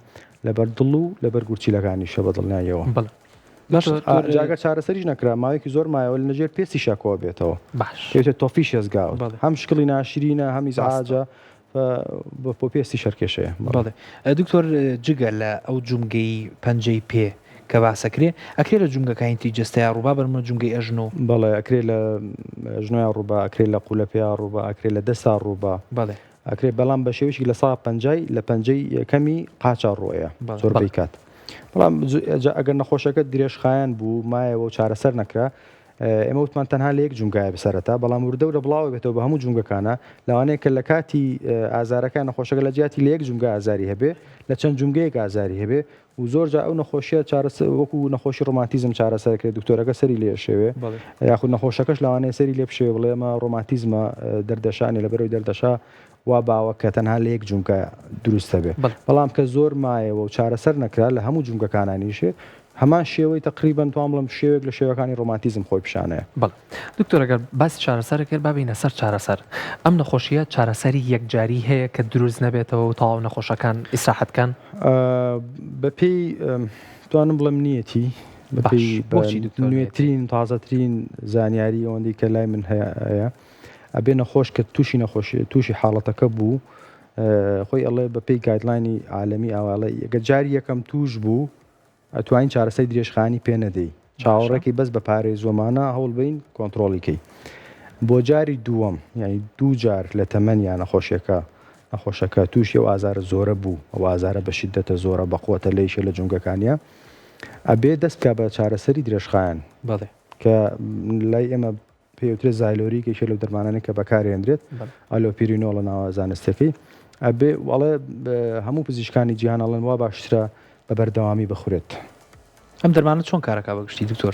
لەبەر دڵ و لەبەر گورچیلەکانیشە بەدڵنیاییەوە جاگە چارەسەریش نەکرا ماوەیەکی زۆر مایەوە لە نەژێر پێسی شاکۆوە بێتەوە پێوتێت تۆفیش هێزگاوت هەم شکڵی ناشرینە هەمی زعاجە بۆ پێستی شەرکێشەیە. بەڵێ دکتۆر جگە لە ئەو جومگەی پەنجەی پێ کە باسەکرێ ئەکرێ لە جومگەکانی جستەیە ڕووبا بەرمە جومگەی ئەژنۆ بەڵێ ئەکرێ لە ژنۆیان ڕووبا ئەکرێ لە قولەپیا ڕووبا ئەکرێ لە دەستا ڕووبا بەڵێ ئەکرێ بەڵام بە شێوشی لە سا پەنجای لە پەنجەی یەکەمی قاچا ڕۆیە زۆر بیکات بەڵام ئەگەر نەخۆشەکە درێژخایەن بوو مایەوە و چارەسەر نەکرا ئێمە وتمان تەنها لە یەک جونگایە بسەرەتا بەڵام وردەورە بڵاو بێتەوە بە هەموو جونگەکانە لەوانەیە کە لە کاتی ئازارەکان نەخۆشەکە لە جیاتی لە یەک جونگە ئازاری هەبێ لە چەند جونگەیەک ئازاری هەبێ و زۆر جا ئەو نەخۆشیە وەکو نەخۆشی ڕۆماتیزم چارەسەرکرێت دکتۆرەکە سەری لێ شێوێ یاخود نەخۆشەکەش لەوانەیە سەری لێ بشێ بڵێ ئەمە ڕۆماتیزمە دەردەشانی لەبەرەوەی دەردەشا وا باوە کە تەنها لە یەک جونگە دروستە بێ بەڵام کە زۆر مایەوە و چارەسەر نەکرا لە هەموو جونگەکانانیشێ هەمان شێوەی تقریبان توان بڵم شێوێک لە شێوەکانی ڕۆماتیزم خۆی پیشانەیە. بەڵێ دکتۆرەگەر باسی چارەسەر کرد بابینە سەر چارەسەر ئەم نەخۆشیە چارەسەری یەکجاری هەیە کە دروست نەبێتەوە و تەواو نەخۆشەکان ئیسراحەتکان بەپێی توانم بڵم نیەتی نوێترین تازەترین زانیاری ئەوەندەی کە لای من هەیە ئەبێ نەخۆش کە تووشی حاڵەتەکە بوو خۆی ئەڵێ بەپێی گایدلاینی عالەمی ئاواڵە ئەگەر جاری یەکەم توش بوو ئەتوانین چارەسەری درێژخانی پێ نەدەی چاوەڕێکی بەس بە پارێز زۆمانە هەوڵ بین کۆنتترۆلیکەی بۆ جاری دووەم یعنی دوو جار لە تەمەنیان نەخۆشەکە تووشی و ئازارە زۆرە بوو ئەو ئازارە بە شیدەتە زۆرە بەقوتە لەیشە لە جونگەکانیە ئەبێ دەست بکە بە چارەسەری درێژخایەن بەڵێ کە لای ئێمە پێوترێت زایلۆری کێشە لەو دەرمانانە کە بەکارهێنرێت ئالۆپیرینۆڵە ناوە زانستەکەی ئەبێ وەڵێ هەموو پزیشکانی جیهان ئەڵێن وا باشترە بە بەردەوامی بخورێت. ئەم دەرمانە چۆن کارەکە بەگشتی دکتۆر؟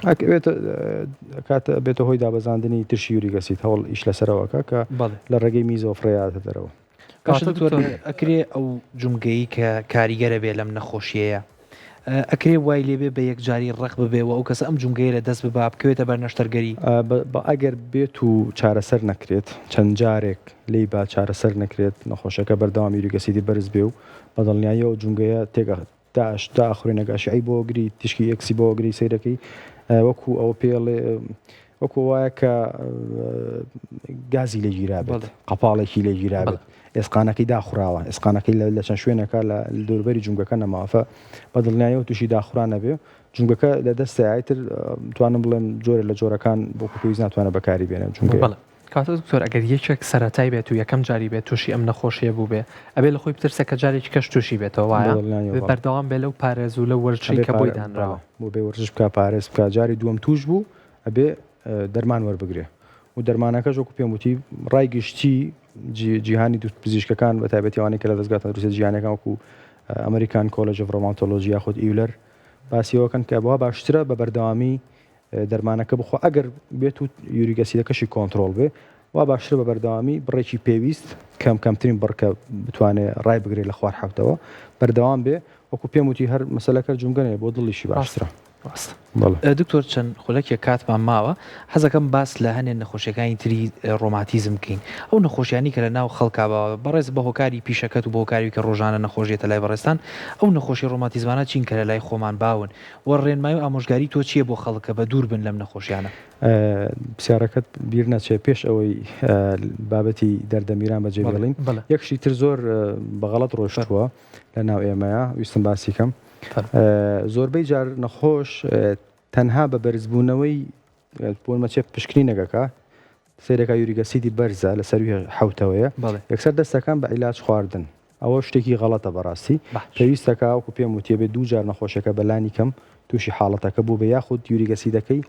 کاتە بێتە هۆی دابەزاندنی تشی یوریک ئەسید هەوڵ ئیش لەسەرەوەکە کە لە ڕێگەی میزۆفرەیاتە دەرەوە. دکتۆر ئەکرێ ئەو جومگەی کە کاریگەرە بێ لەم نەخۆشیەیە ئەکرێ وای لێبێ بە یەکجاری ڕق ببێەوە ئەو کەسە ئەم جومگەی لە دەست ببا بکەوێتە بەر نەشتەرگەری ئەگەر بێت و چارەسەر نەکرێت چەند جارێک لی با چارەسەر نەکرێت نەخۆشەکە بەردەوام یوریک ئەسیدی بەرز بێ و بەدڵنیاییەوە جومگەیە تێگە تا ئاخرێنەگەشی بۆ گری تشکی یەکسی بۆ گری سەیرەکەی وەکو ئەوە پێڵێ وەکو وایە کە گازی لە گیرا بێت قەپاڵێکی لە گیرا بێت ئێسقانەکەی داخراوە ئێسقانەکەی لە چەند شوێنەکە لە دووربەری جونگەکە نەمافە بەدڵنیاییەوە تووشی داخرا نەبێ جونگەکە لە دەستە ئایتر توانم بڵێم جۆرە لە جۆرەکان بۆ پێویست ناتوانە بەکاری بێنە جونگە. کاتە دکتۆر ئەگەر یەکێک سەرەتای بێت و یەکەم جاری بێت تووشی ئەم نەخۆشیە بوو بێ ئەبێ لە خۆی بترسە کە جارێکی کەش تووشی بێتەوە وایە بەردەوام بێ لەو پارێز و لە وەرچی کە بۆی دانراوە بۆ بێ وەرزش بکە پارێز بکە جاری دووەم توش بوو ئەبێ دەرمان وەربگرێ و دەرمانەکەش وەکو پێم وتی ڕای گشتی جیهانی دوو پزیشکەکان بە تایبەتیوانی کە لە دەستگا تەندروستی جیهانیەکان وەکو ئەمریکان کۆلێج ئۆف ڕۆماتۆلۆژی یاخود ئیولەر باسیەوەکەن کە بەوا باشترە بە بەردەوامی دەرمانەکە بخۆ ئەگەر بێت و یوریک ئەسیدەکەشی کۆنتترۆل بێ وا باشترە بە بەردەوامی بڕێکی پێویست کەمترین بڕکە بتوانێت ڕای بگرێت لە خوار حوتەوە بەردەوام بێ وەکو پێم وتی هەر مەسەلەکە جونگەنێ بۆ دڵیشی باشترە. دکتۆر چەند خولەکێک کاتمان ماوە حەزەکەم باس لە هەنێ نەخۆشیەکانی تری ڕۆماتیزم بکەین ئەو نەخۆشیانی کە لە ناو خەڵکاوە بەڕێز بە هۆکاری پیشەکەت و بۆ هۆکاریی کە ڕۆژانە نەخۆشیێتە لای بەڕێستان ئەو نەخۆشی ڕۆماتیزمانە چین کە لە لای خۆمان باون وە ڕێنمای و ئامۆژگاری تۆ چییە بۆ خەڵکە بە دوور بن لەم نەخۆشیانە؟ پرسیارەکەت بیر نەچێ پێش ئەوەی بابەتی دەردەمیران بەجێ بێڵین یەکشی تر زۆر بەغەڵەت ڕۆشتووە لە ناو ئێمەیە ویستم باسی کەم زۆربەی جار نەخۆش تەنها بە بەرزبوونەوەی بۆمەچێ پشکنی نەگەکە سیرەکە یوریک ئەسیدی بەرزە لە سەروی حوتەوەیە یەکسەر دەستەکان بە عیلاج خواردن ئەوە شتێکی غەڵەتە بەڕاستی پێویستەکە وەکو پێم وتیە بێ دوو جار نەخۆشەکە بەلانی کەم تووشی حاڵەتەکە بوو بە یاخود یوریک ئەسیدەکەی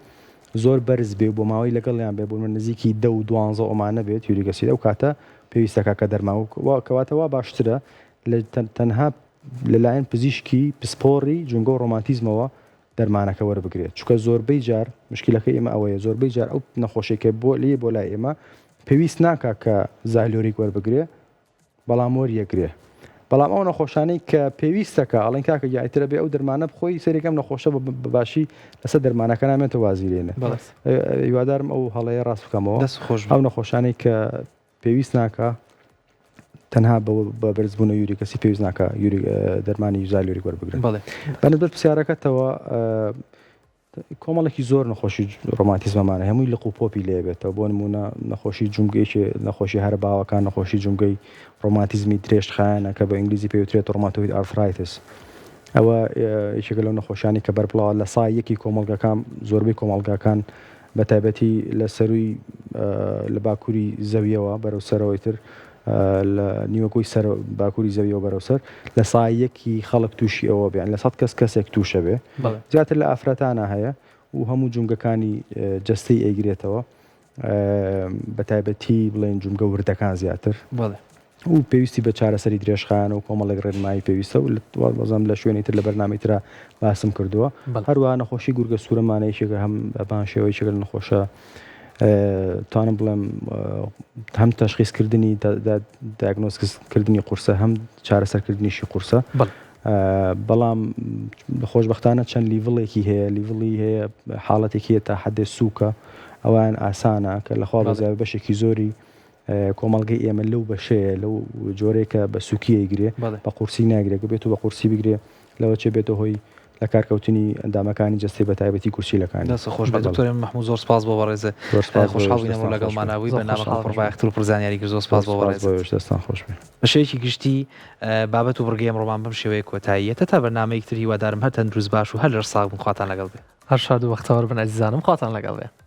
زۆر بەرز بێ بۆ ماوەی لەگەڵیان بێ بوون نزیکی 10 و 12 ئەمانە بێت یوریک ئەسیدە و کاتە پێویستەکە کە دەرماوە کەواتەوە باشترە لە تەنها لەلایەن پزیشکی پسپۆڕی جونگە و ڕۆماتیزمەوە دەرمانەکە وەربگرێت چونکە زۆربەی جار مشکلەکەی ئێمە ئەوەیە زۆربەی جار ئەو نەخۆشیەکە بۆ لای ئێمە پێویست ناکا کە زایلۆریک وەربگرێ بەڵام وەریەگرێ بەڵام ئەو نەخۆشانەی کە پێویستەکە ئەڵێن کاکە یاعترە بێ ئەو دەرمانە بخۆی سەرێکم نەخۆشە باشی لەسەر دەرمانەکە نامێتە وازیرێنە هیوادارم ئەو هەڵەیە ڕاست بکەمەوە ئەو نەخۆشانەی کە پێویست ناکە تەنها بە بەرزبوون یوریک ئەسید پێویست ناکە دەرمانی زایلۆریک وەربگرن بەنسبەت پرسیارەکەتەوە کۆمەڵێکی زۆر نەخۆشی ڕۆماتیزمەمانە هەمووی لە قوپۆپی لێبێتەوە بۆ نمونە نەخۆشی جونگەیەکی نەخۆشی هەرە باوەکان نەخۆشی جونگەی ڕۆماتیزمی درێژخایەنە کە بە ئینگلیزی پێوترێت ڕۆماتۆید ئارترایتس ئەوە یەکێکە لەو نەخۆشیانی کە بەرپڵاوە لە سای یەکی کۆمەڵگەکان زۆربەی کۆمەڵگاکان بە تایبەتی لە سەروی لە باکووری زەویەوە بەرەو سەرەوەی تر لە نیوەگۆی سەر باکووری زەویەوە بەرەوسەر لە سایەکی خەڵک تووشی ئەوە بێن لە 100 کەسێک تووشە بێ زیاتر لە ئافرەتانە هەیە و هەموو جونگەکانی جەستەی ئەیگرێتەوە بە تایبەتی بڵێن جونگە وردەکان زیاتر و پێویستی بە چارەسەری درێژخایەنە و کۆمەڵێک ڕێنمایی پێویستە و بەزام لە شوێنی تر لە بەرنامەی ترا باسم کردووە هەروە نەخۆشی گورگە سوورەمانەیەکێکە هەم بەبان شێوەیەکێکە نەخۆشە توانم بڵێم هەم تەشخیصکردنی دایگنۆزکردنی قورسە هەم چارەسەرکردنیشی قورسە بەڵام خۆشبەختانە چەند لیڤڵێکی هەیە لیڤڵی هەیە حاڵەتێکی تا حەدێ سووکە ئەوان ئاسانە کە لەخوا بەزای بەشێکی زۆری کۆمەڵگەی ئێمە لەو بەشەیە لەو جۆرێکە بە سووکی ئەیگرێ بە قورسی ناگرێت بێت و بە قورسی بگرێ لەوە چێ بێتە هۆی لە کارکەوتنی ئەندامەکانی جەستەی بە تایبەتی کورسیلەکانی دەست خۆش بە دکتۆر محمود زۆر سپاس بۆ بەڕێزە خۆشحاڵبووینەوە لەگەڵماناوی بەنامەکە پڕبایەختر و پرزانیاری کرد زۆر سپاس بۆ بەڕێز دەستان خۆش بێ بەشەیەکی گشتی بابەت و بڕگەی ئەمڕۆمان بەم شێوەیە کۆتاییەتە تا بەرنامەیەکی تر هیوادارم هەر تەندروست باش و هەر لەر ساغ بن خواتان لەگەڵ بێ هەر شاد و بەختەوەر بن ئەزیزانم خواتان لەگەڵ بێ